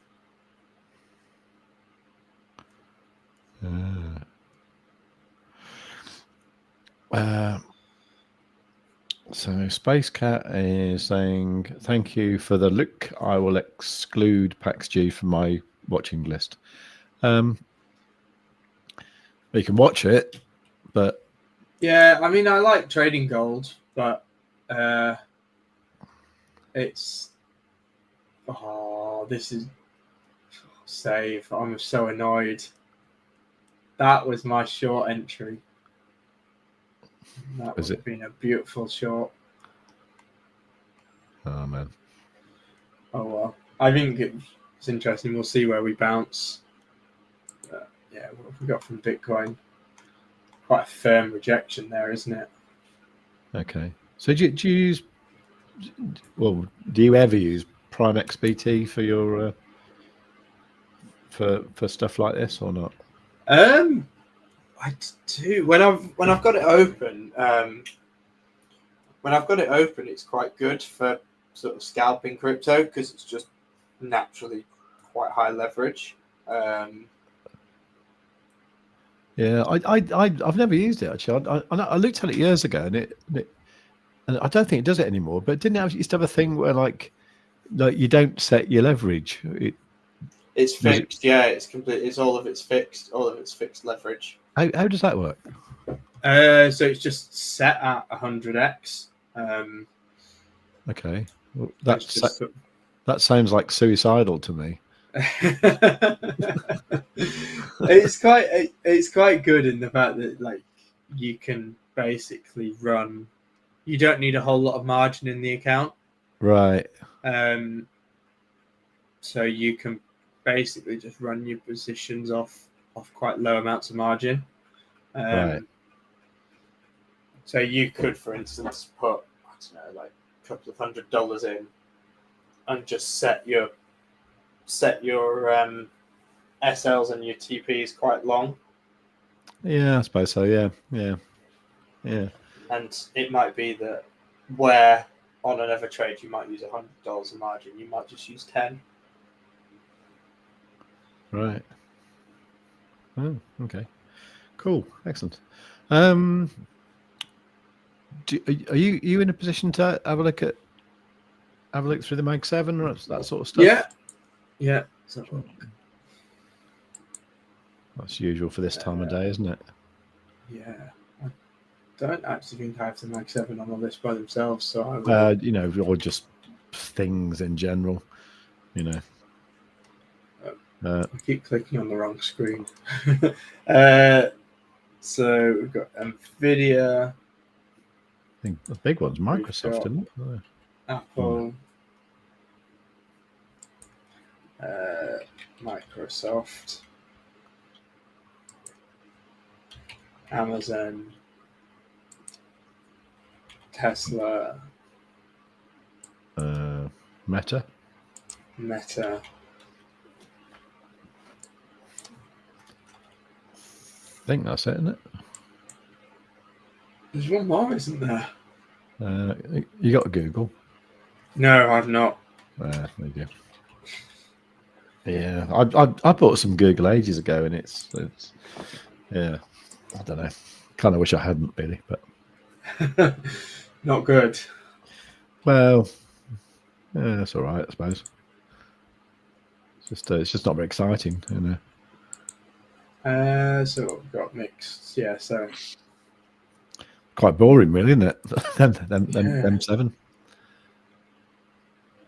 So Space Cat is saying, thank you for the look. I will exclude PAX G from my watching list. You can watch it, but Yeah, I mean, I like trading gold, but this is save. I'm so annoyed. That was my short entry. That would have been a beautiful short. Oh man. Oh well. I think it's interesting. We'll see where we bounce. Yeah, what have we got from Bitcoin? Quite a firm rejection there, isn't it? Okay. So do you use? Well, do you ever use Prime XBT for your for stuff like this or not? I do. When I've got it open, it's quite good for sort of scalping crypto because it's just naturally quite high leverage. Yeah, I've never used it actually. I looked at it years ago, and and I don't think it does it anymore. But didn't it used to have a thing where like you don't set your leverage? It's fixed. Yeah, it's complete. It's all of it's fixed. All of it's fixed leverage. How does that work? So it's just set at 100x. Okay, well, that sounds like suicidal to me. It's quite good in the fact that like you can basically run. You don't need a whole lot of margin in the account, right? So you can basically just run your positions off quite low amounts of margin. Right. So you could, for instance, put like a couple of $100 in, and just set your SLs and your TPs quite long, Yeah, I suppose so. Yeah. And it might be that where on another trade you might use $100 a margin, you might just use 10. Right. Oh, okay. Cool. Excellent. Are you in a position to have a look through the Mag 7 or that sort of stuff? Yeah. That's usual for this time of day, isn't it? Yeah. I don't actually think I have the Mag 7 on the list by themselves, so I will... or just things in general, I keep clicking on the wrong screen. So we've got Nvidia. I think the big one's Microsoft, isn't it? Apple. Microsoft. Amazon. Tesla. Meta. I think that's it, isn't it? There's one more, isn't there? You got Google? No, I've not. There you go. Yeah, I bought some Google ages ago, and it's yeah, I don't know. Kind of wish I hadn't really, but not good. Well, yeah, it's all right, I suppose. It's just not very exciting, So we've got mixed, yeah. So quite boring, really, isn't it? them 7.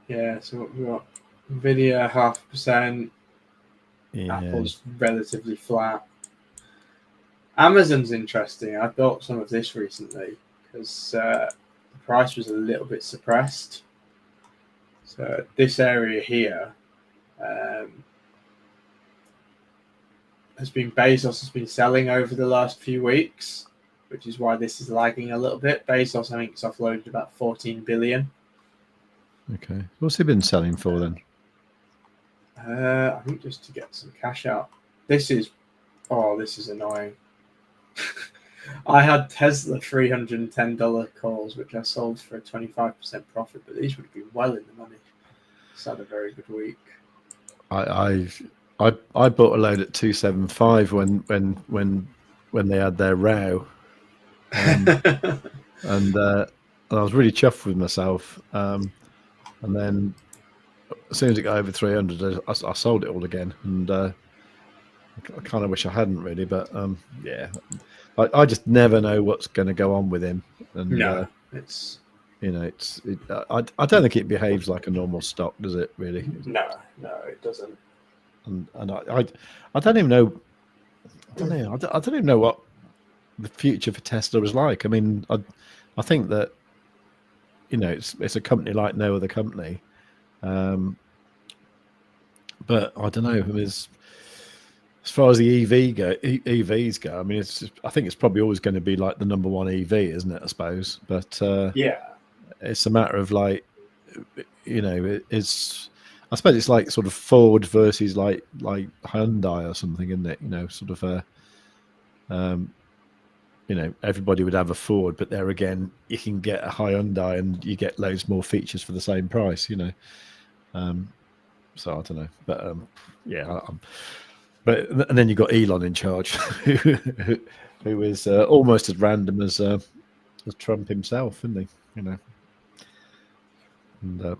Yeah, so we've got Nvidia 0.5%. Yeah. Apple's relatively flat. Amazon's interesting. I bought some of this recently because the price was a little bit suppressed. So this area here Bezos has been selling over the last few weeks, which is why this is lagging a little bit. Bezos, I think, has offloaded about 14 billion. Okay, what's he been selling for then? I think just to get some cash out. This is annoying. I had Tesla $310 calls, which I sold for a 25% profit, but these would have been well in the money. It's had a very good week. I bought a load at 275 when they had their row, and I was really chuffed with myself. And then as soon as it got over 300, I sold it all again, and I kind of wish I hadn't really, but yeah, I just never know what's going to go on with him. And no, it's I don't think it behaves like a normal stock, does it? Really? No, it doesn't. And I don't even know. I don't even know what the future for Tesla is like. I mean, I think that it's a company like no other company, but I don't know. I mean, as far as the EVs go, I mean, I think it's probably always going to be like the number one EV, isn't it? I suppose, but yeah, it's a matter of like, it's. I suppose it's like sort of Ford versus like Hyundai or something, isn't it? Sort of everybody would have a Ford, but there again, you can get a Hyundai and you get loads more features for the same price, So I don't know, but yeah. But and then you've got Elon in charge, who is almost as random as Trump himself, isn't he? And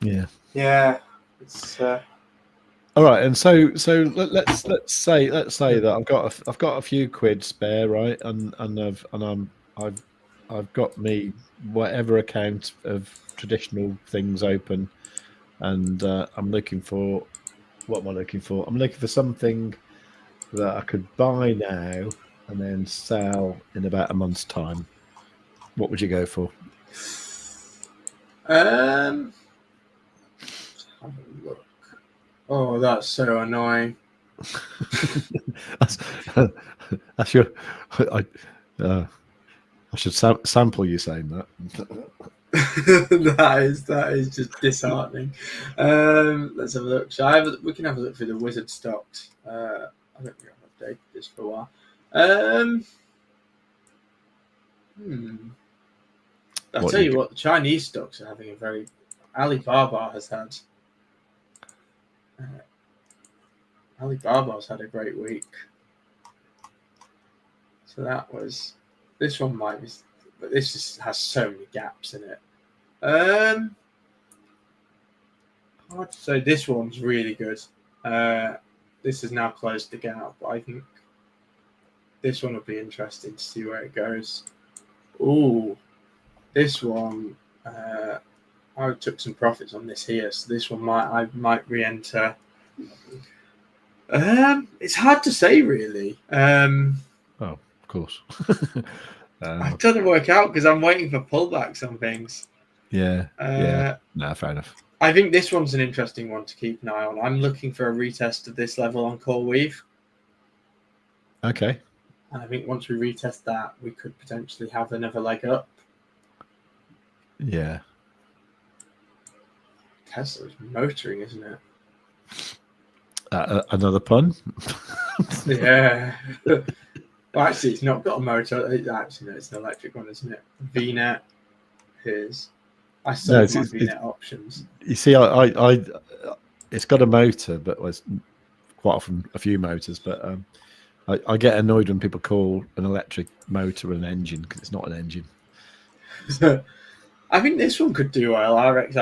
yeah. It's all right. And so let's say that I've got a few quid spare, right? And I've got me whatever account of traditional things open, and I'm looking for. What am I looking for? I'm looking for something that I could buy now and then sell in about a month's time. What would you go for? Have a look. Oh, that's so annoying. that's your. I should sample you saying that. that is just disheartening. Let's have a look. We can have a look through the wizard stocks. I don't think I've updated this for a while. I'll tell you what, the Chinese stocks are having a very. Alibaba has had. Alibaba's had a great week. So that was. This one might be, but this has so many gaps in it. Hard to say. This one's really good. This has now closed the gap. I think this one will be interesting to see where it goes. Ooh, this one. I took some profits on this here, so this one I might re-enter. It's hard to say, really. Oh, of course. It doesn't work out because I'm waiting for pullbacks on things. Yeah. No, fair enough. I think this one's an interesting one to keep an eye on. I'm looking for a retest of this level on CoreWeave. Okay. And I think once we retest that, we could potentially have another leg up. Yeah. Tesla's motoring, isn't it? Another pun? Yeah. Well, actually, it's not got a motor. Actually, no, it's an electric one, isn't it? VNet. Here's. I sold my VNet options. You see, I it's got a motor, but it's quite often a few motors. But I get annoyed when people call an electric motor an engine because it's not an engine. I think this one could do well. RX.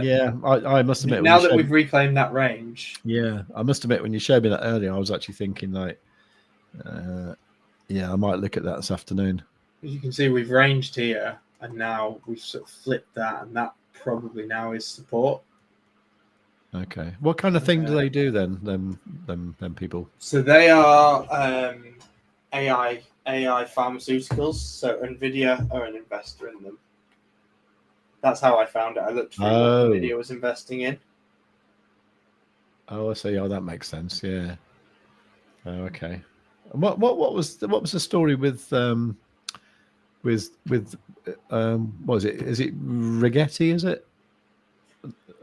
Yeah, I must admit. Now that we've reclaimed that range. Yeah, I must admit, when you showed me that earlier, I was actually thinking like, yeah, I might look at that this afternoon. As you can see, we've ranged here, and now we've sort of flipped that, and that probably now is support. Okay, what kind of thing do they do then? Them people. So they are AI pharmaceuticals. So Nvidia are an investor in them. That's how I found it. I looked for what Nvidia was investing in. Oh, I see. Oh, that makes sense. Yeah. Oh, okay. And what was the story with what was it? Is it Rigetti? Is it?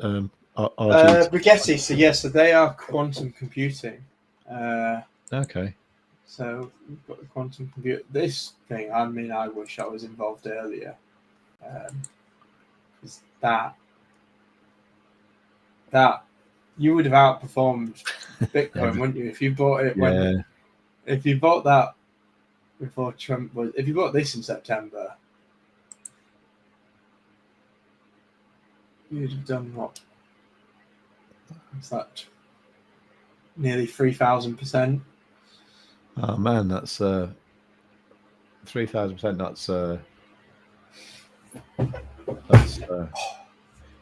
Rigetti. So yes, so they are quantum computing. Okay. So we've got the quantum computer. This thing. I mean, I wish I was involved earlier. That you would have outperformed Bitcoin, wouldn't you? If you bought it if you bought that before Trump was, if you bought this in September, you'd have done what? What's that? Nearly 3,000%. Oh man, that's 3,000%.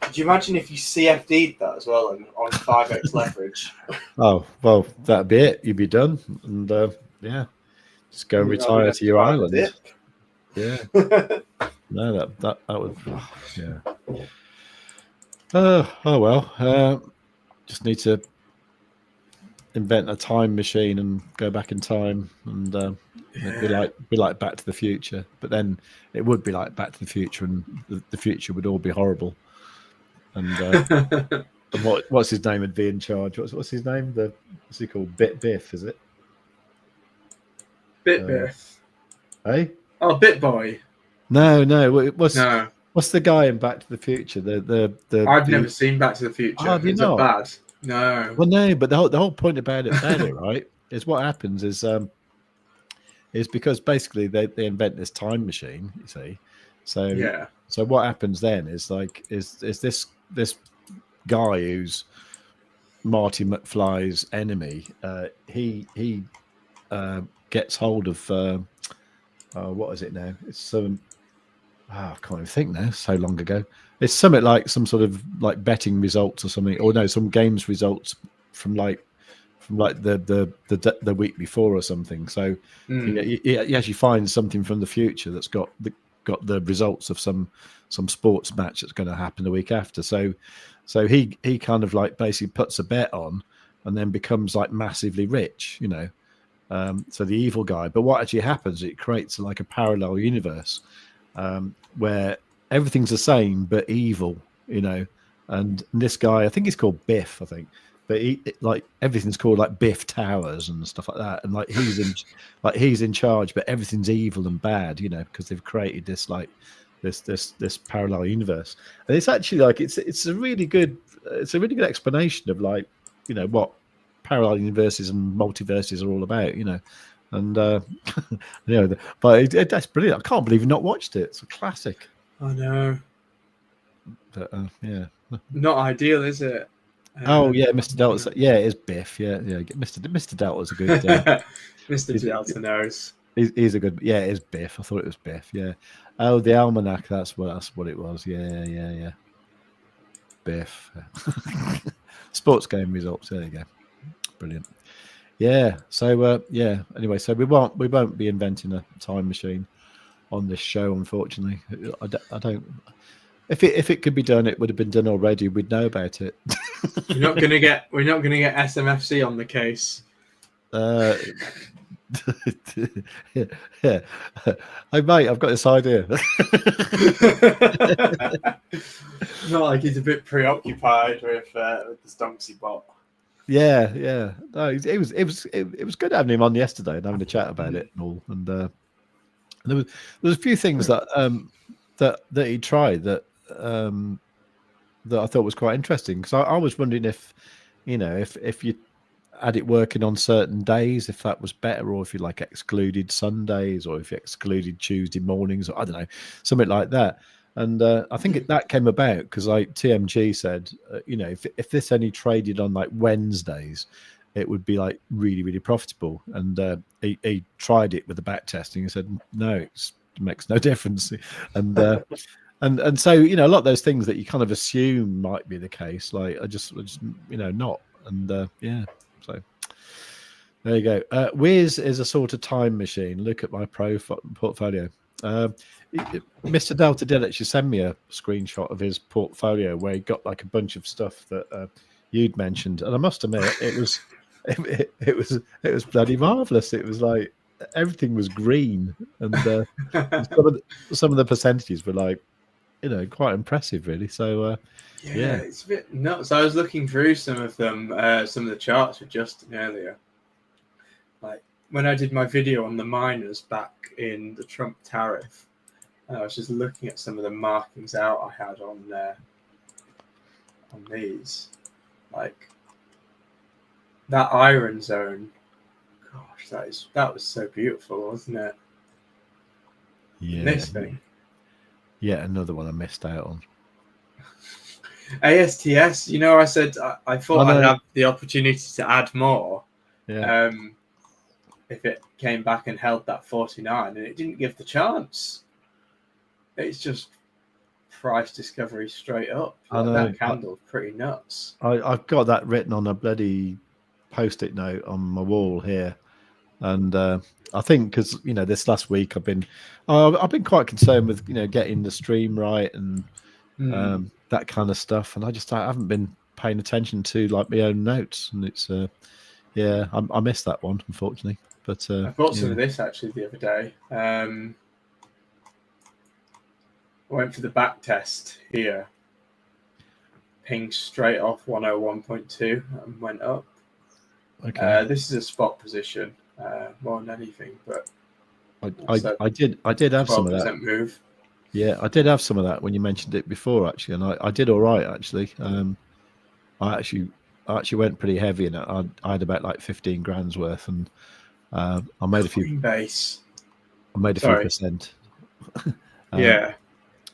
Could you imagine if you CFD'd that as well on 5x leverage? Oh well, that'd be it. You'd be done, and yeah, just go and retire to your island. Yeah. No, that would. Yeah. Oh well. Just need to invent a time machine and go back in time, and it'd be like Back to the Future. But then it would be like Back to the Future, and the future would all be horrible. And what's his name would be in charge? What's his name? What's he called? Biff, is it? Biff. Hey? Oh, BitBoy. No. What's the guy in Back to the Future? I've never seen Back to the Future. Oh, have you not? Bad? No. Well, no, but the whole point about it, right, is what happens is because basically they invent this time machine. You see, so yeah. So what happens then is like is this guy who's Marty McFly's enemy? He gets hold of what is it now? It's some. I can't even think now. So long ago. It's something like some sort of like betting results or something, or no, some games results from the week before or something. So he actually finds something from the future that's got the results of some sports match that's going to happen the week after. So he kind of like basically puts a bet on and then becomes like massively rich, you know. So the evil guy. But what actually happens? It creates like a parallel universe where everything's the same but evil, you know. And this guy, I think he's called Biff, but but like everything's called like Biff Towers and stuff like that, and like he's in charge, but everything's evil and bad, you know, because they've created this like this parallel universe, and it's actually like it's a really good explanation of like, you know, what parallel universes and multiverses are all about, you know. And you know, but that's brilliant. I can't believe you've not watched it. It's a classic. I know. But, yeah. Not ideal, is it? Oh yeah, Mr. Delta. Yeah, it is Biff. Yeah, yeah. Mr. Delta's a good. Mr. Delta knows. He's a good. Yeah, it is Biff. I thought it was Biff. Yeah. Oh, the almanac. That's what it was. Yeah. Biff. Sports game results. There you go. Brilliant. Yeah. So yeah. Anyway, so we won't be inventing a time machine on this show, unfortunately. I don't. If it could be done, it would have been done already. We'd know about it. We're not gonna get SMFC on the case. Yeah. Hey mate, I've got this idea. Not like he's a bit preoccupied with the Stonksy bot. Yeah. No, it was good having him on yesterday and having a chat about it and all. And there was a few things that that he tried that I thought was quite interesting, because I was wondering if, you know, if you had it working on certain days, if that was better, or if you like excluded Sundays, or if you excluded Tuesday mornings, or I don't know, something like that. And I think that came about because like TMG said, you know, if this only traded on like Wednesdays, it would be like really, really profitable. And he tried it with the back testing and said, no, it makes no difference. And and so, you know, a lot of those things that you kind of assume might be the case, like I just you know, not. And yeah, so there you go. Wiz is a sort of time machine. Look at my portfolio. Mr. Delta did actually send me a screenshot of his portfolio where he got like a bunch of stuff that you'd mentioned, and I must admit it was bloody marvelous. It was like everything was green, and some of the percentages were like, you know, quite impressive, really. So yeah, it's a bit nuts. I was looking through some of them, some of the charts with Justin earlier. Like when I did my video on the miners back in the Trump tariff, I was just looking at some of the markings out I had on these. Like that iron zone. Gosh, that was so beautiful, wasn't it? Yeah. And this thing. Yeah, another one I missed out on. ASTS, you know, I said I thought I'd have the opportunity to add more. Yeah. If it came back and held that 49, and it didn't give the chance. It's just price discovery straight up. Like that candle's pretty nuts. I've got that written on a bloody post-it note on my wall here, and I think because, you know, this last week I've been quite concerned with, you know, getting the stream right and that kind of stuff, and I haven't been paying attention to like my own notes, and it's yeah, I missed that one, unfortunately. But I bought some of this actually the other day. I went for the back test here. Pinged straight off 101.2 and went up. Okay. This is a spot position more than anything, but I did have some of that move. Yeah, I did have some of that when you mentioned it before, actually, and I did all right, actually. I actually went pretty heavy in it. I had about like 15 grand's worth, and I made a few base. I made a few percent. Yeah,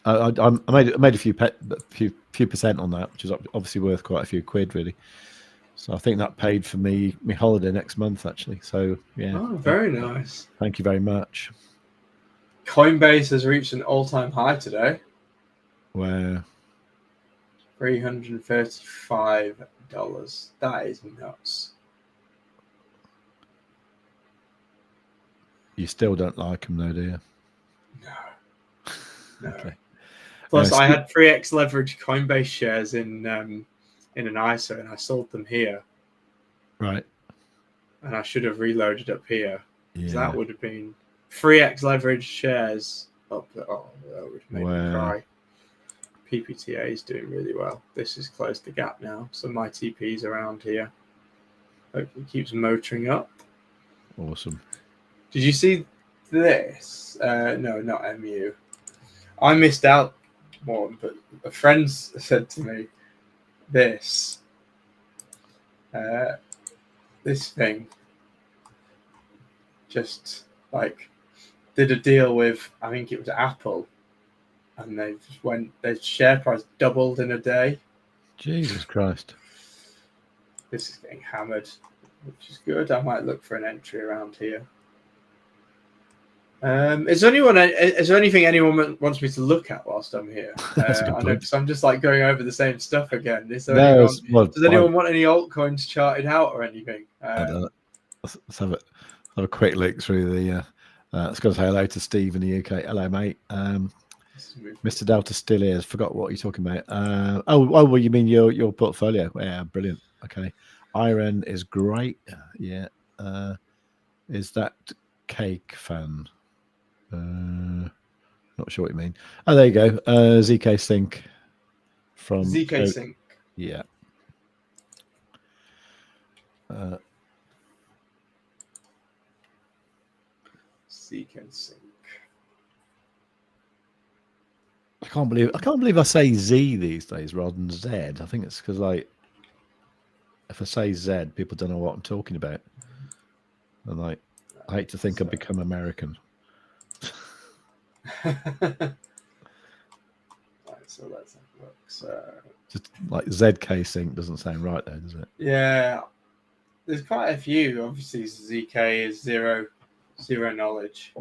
I made a few percent on that, which is obviously worth quite a few quid, really. So I think that paid for me my holiday next month, actually. So yeah. Oh, very nice. Thank you very much. Coinbase has reached an all-time high today. Wow. $335. That is nuts. You still don't like them, though, do you? No. Okay. Plus, I had 3x leverage Coinbase shares in an ISA, and I sold them here. Right. And I should have reloaded up here. Yeah. That would have been 3x leverage shares up. Oh, that would have made me cry. PPTA is doing really well. This has closed the gap now. So my TP's around here. Hopefully it keeps motoring up. Awesome. Did you see this? No, not MU. I missed out one, but a friend said to me, this thing just like did a deal with, I think it was Apple, and their share price doubled in a day. Jesus Christ. This is getting hammered, which is good. I might look for an entry around here. Is there anything anyone wants me to look at whilst I'm here? That's a good I know, point. because I'm just like going over the same stuff again. Does Well, anyone want any altcoins charted out or anything? Let's have a quick look through the. Let's go say hello to Steve in the UK. Hello, mate. Mr. Delta still is. Forgot what you're talking about. Well, you mean your portfolio? Yeah, brilliant. Okay, Iron is great. Yeah. Is that Cake fan? Not sure what you mean. Oh, there you go. ZK Sync from ZK Sync. Yeah. ZK Sync. I can't believe I say Z these days rather than Z. I think it's because like if I say Z, people don't know what I'm talking about. And like I hate to think I've become American. Right, so let's have a look. So just like ZK Sync doesn't sound right there, does it? Yeah, there's quite a few. Obviously, ZK is zero knowledge.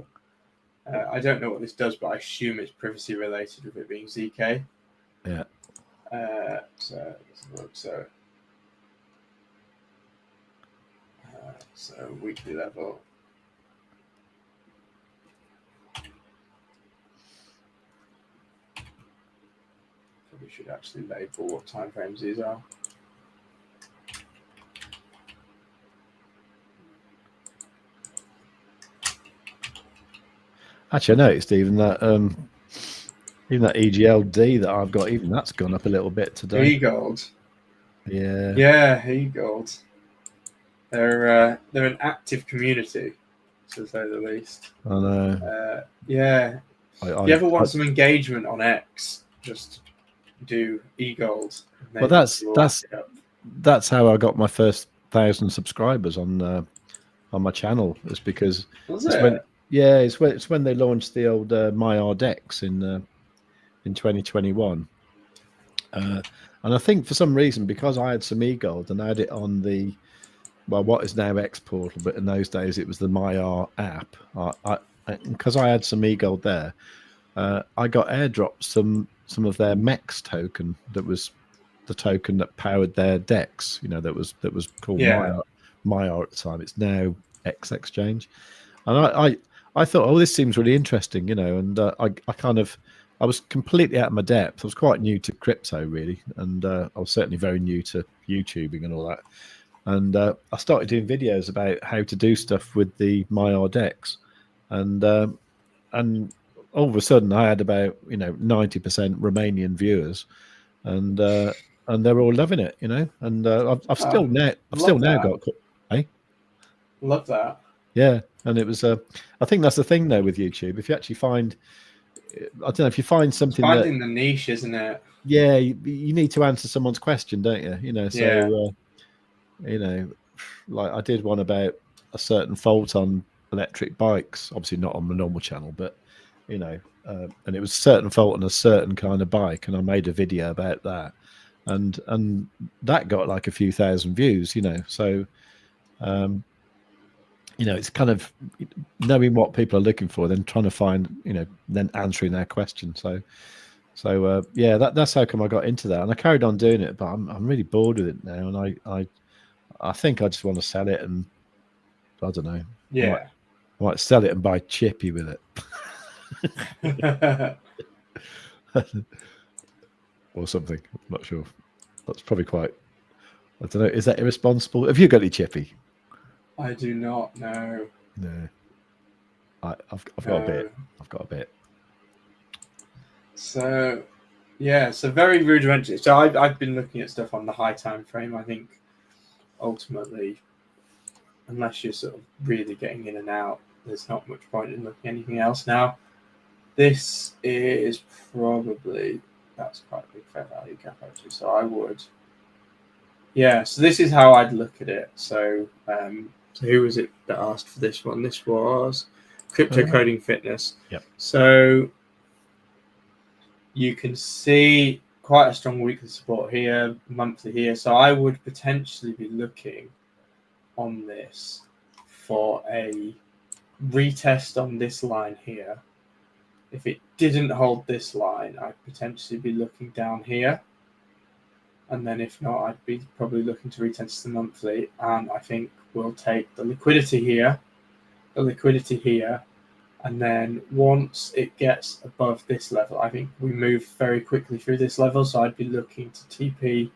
I don't know what this does, but I assume it's privacy related with it being ZK. Yeah. So let's have a look. So weekly level. We should actually label what time frames these are. Actually, I noticed even that EGLD that I've got, even that's gone up a little bit today. E-Gold. Yeah. Yeah, E-Gold. They're an active community, to say the least. I know. Yeah. If you ever want some engagement on X, just do E-Gold. Well, that's how I got my first 1,000 subscribers on my channel. It's because it's when they launched the old MyRDex in 2021. And I think for some reason, because I had some E-Gold and I had it on what is now X Portal, but in those days it was the MyR app. Because I had some E-Gold there, I got airdropped some of their MEX token that was the token that powered their DEX. You know, that was called MyR at the time. It's now X Exchange, and I thought, oh, this seems really interesting, you know, and I was completely out of my depth. I was quite new to crypto, really, and I was certainly very new to YouTubing and all that. And I started doing videos about how to do stuff with the MyRDex, and all of a sudden I had about 90% Romanian viewers, and they're all loving it, you know. And I've still now got. Love that. Yeah, and it was. I think that's the thing though with YouTube. If you actually find, I don't know, if you find something finding the niche, isn't it? Yeah, you need to answer someone's question, don't you? You know, so like I did one about a certain fault on electric bikes. Obviously not on the normal channel, but and it was a certain fault on a certain kind of bike, and I made a video about that, and that got like a few thousand views. You know, so. It's kind of knowing what people are looking for, then trying to find, then answering their question. So that's how come I got into that, and I carried on doing it. But I'm really bored with it now, and I think I just want to sell it, and I don't know. Yeah, I might sell it and buy Chippy with it, or something. I'm not sure. That's probably quite. I don't know. Is that irresponsible? Have you got any Chippy? I do not know. No, I've got a bit. I've got a bit. So Yeah, so very rudimentary. So I've been looking at stuff on the high time frame. I think ultimately, unless you're sort of really getting in and out, there's not much point in looking at anything else now. This is probably, that's quite a big fair value gap actually. So I would, yeah. So this is how I'd look at it. So so who was it that asked for this one? This was Crypto Coding Fitness. Yep. So you can see quite a strong weekly support here, monthly here. So I would potentially be looking on this for a retest on this line here. If it didn't hold this line, I'd potentially be looking down here. And then if not, I'd be probably looking to retest the monthly. And I think we'll take the liquidity here, and then once it gets above this level, I think we move very quickly through this level. So I'd be looking to TP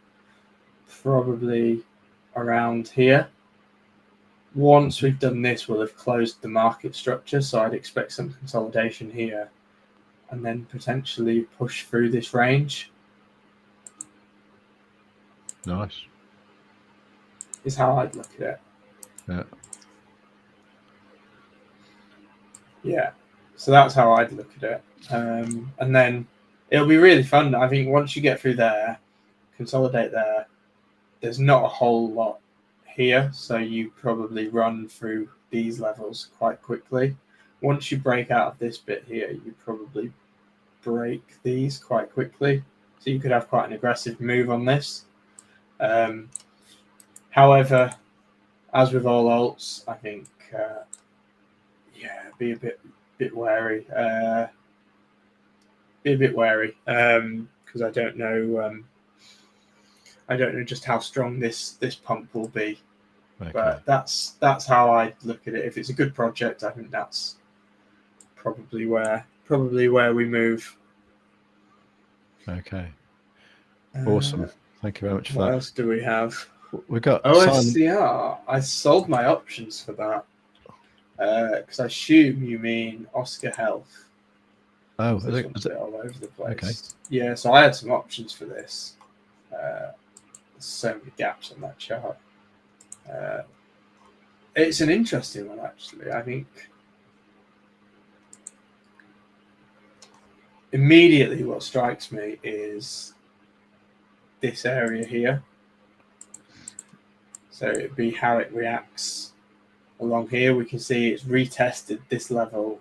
probably around here. Once we've done this, we'll have closed the market structure. So I'd expect some consolidation here and then potentially push through this range. Nice. Is how I'd look at it. Yeah. Yeah. So that's how I'd look at it. And then it'll be really fun. I think once you get through there, consolidate there, there's not a whole lot here. So you probably run through these levels quite quickly. Once you break out of this bit here, you probably break these quite quickly. So you could have quite an aggressive move on this. However, as with all alts, I think, be a bit wary. Because I don't know. I don't know just how strong this pump will be. Okay. But that's how I look at it. If it's a good project, I think that's probably where we move. Okay. Awesome. Thank you very much for that. What else do we have? We've got OSCR. I sold my options for that because I assume you mean Oscar Health. Oh, is it all over the place? Okay. Yeah, so I had some options for this. There's so many gaps on that chart. It's an interesting one, actually. I think immediately what strikes me is this area here. So it'd be how it reacts along here. We can see it's retested this level.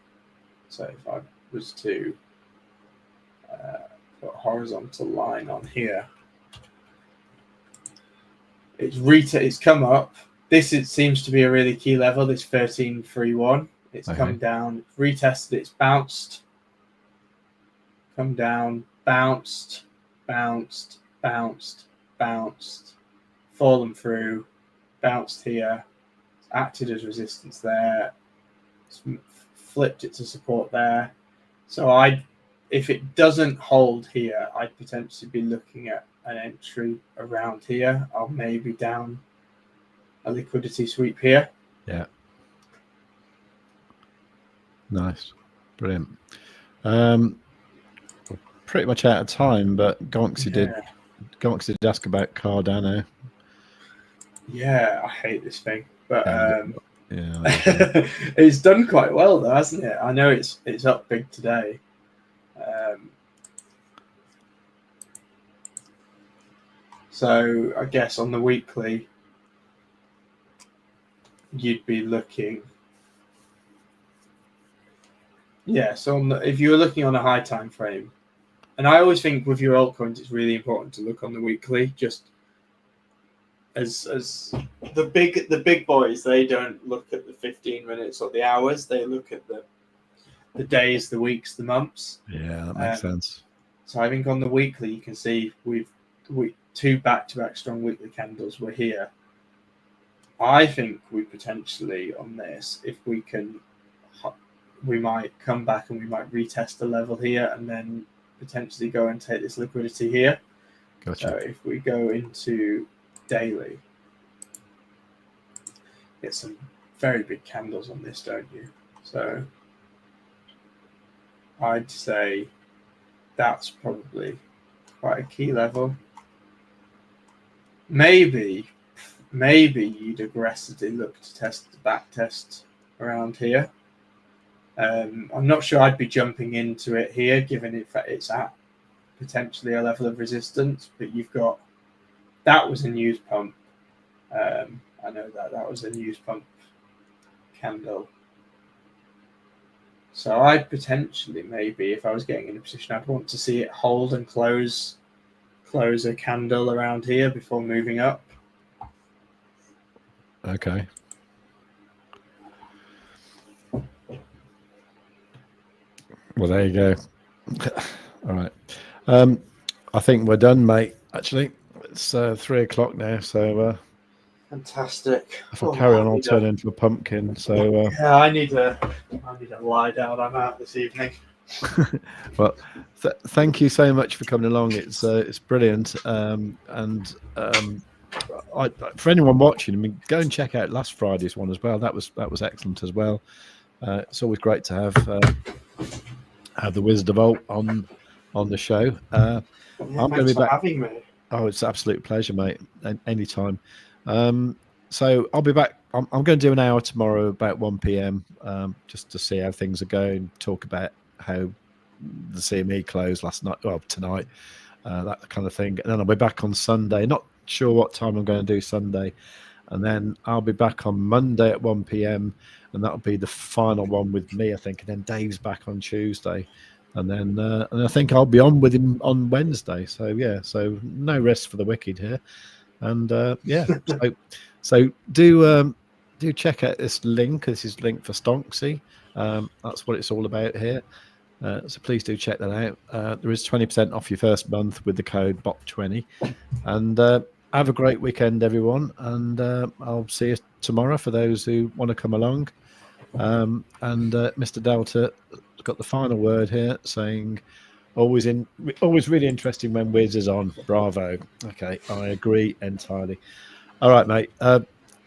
So if I was to put a horizontal line on here, it's come up. This seems to be a really key level, this 1331. It's come down, retested, it's bounced, come down, bounced, bounced, bounced, bounced, fallen through, bounced here, acted as resistance there, flipped it to support there. So if it doesn't hold here, I'd potentially be looking at an entry around here. I'll maybe down a liquidity sweep here. Yeah. Nice. Brilliant. Pretty much out of time, but Gonksy did ask about Cardano. Yeah, I hate this thing, but yeah, it's done quite well though, hasn't it? I know it's up big today. So I guess on the weekly, you'd be looking. Yeah, so if you were looking on a high time frame, and I always think with your altcoins, it's really important to look on the weekly. Just as the big boys, they don't look at the 15 minutes or the hours. They look at the days, the weeks, the months. Yeah, that makes sense. So I think on the weekly, you can see we 2 back-to-back strong weekly candles were here. I think we potentially on this, if we can, we might come back and we might retest the level here and then potentially go and take this liquidity here. Gotcha. So if we go into daily, get some very big candles on this, don't you? So I'd say that's probably quite a key level. Maybe you'd aggressively look to test the back test around here. I'm not sure I'd be jumping into it here, given it's at potentially a level of resistance, but you've got, that was a news pump. I know that was a news pump candle. So I'd potentially, maybe, if I was getting in a position, I'd want to see it hold and close a candle around here before moving up. Okay. Well, there you go. All right. I think we're done, mate. Actually, it's 3 o'clock now, so fantastic. If I carry on, I'll turn into a pumpkin. So yeah, I need to lie down. I'm out this evening. Well, thank you so much for coming along. It's brilliant. For anyone watching, I mean, go and check out last Friday's one as well. That was excellent as well. It's always great to have the Wizard of Alt on the show. I'm going to be back. Having me. Oh, it's an absolute pleasure, mate. Anytime. So I'll be back. I'm going to do an hour tomorrow about 1 p.m. Just to see how things are going. Talk about how the CME closed last night, well, tonight, that kind of thing. And then I'll be back on Sunday. Not sure what time I'm going to do Sunday. And then I'll be back on Monday at 1 p.m. and that'll be the final one with me, I think. And then Dave's back on Tuesday. And then I think I'll be on with him on Wednesday. So yeah, so no rest for the wicked here. And yeah, so do check out this link. This is link for Stonksy. That's what it's all about here. So please do check that out. There is 20% off your first month with the code BOT20. And have a great weekend, everyone. And I'll see you tomorrow for those who want to come along. And Mr. Delta got the final word here, saying, always really interesting when Wiz is on. Bravo. Okay, I agree entirely. All right, mate.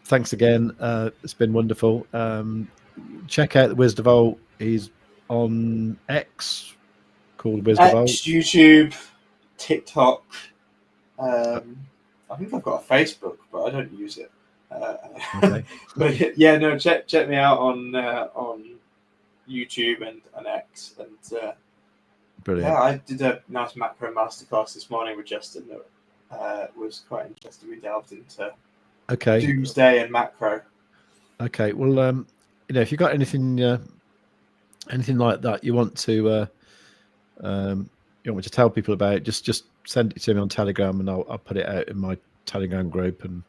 Thanks again. It's been wonderful. Check out the Wizard of Alt. He's on X, called Wizard of Alt. YouTube, TikTok. I think I've got a Facebook, but I don't use it. Okay. But yeah, no, check me out on YouTube and X, and brilliant. Yeah, I did a nice macro masterclass this morning with Justin that was quite interesting. We delved into doomsday and macro. Okay, well, if you got anything like that you want to tell people about, just send it to me on Telegram, and I'll put it out in my Telegram group and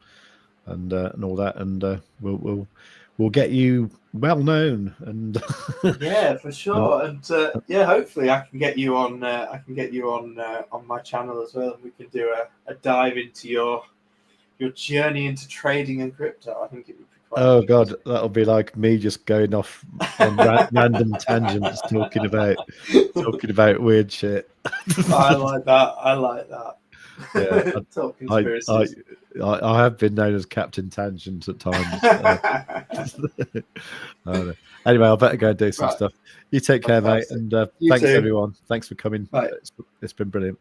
all that, and we'll get you well known. And yeah, for sure. And yeah, hopefully I can get you on my channel as well, and we can do a dive into your journey into trading and crypto. I think it would be quite God, that'll be like me just going off on random tangents talking about weird shit. I like that. Yeah, talk conspiracies. I have been known as Captain Tangent at times. Anyway, I better go and do some stuff. You take care, mate, and thanks everyone. Thanks for coming. Bye. It's been brilliant.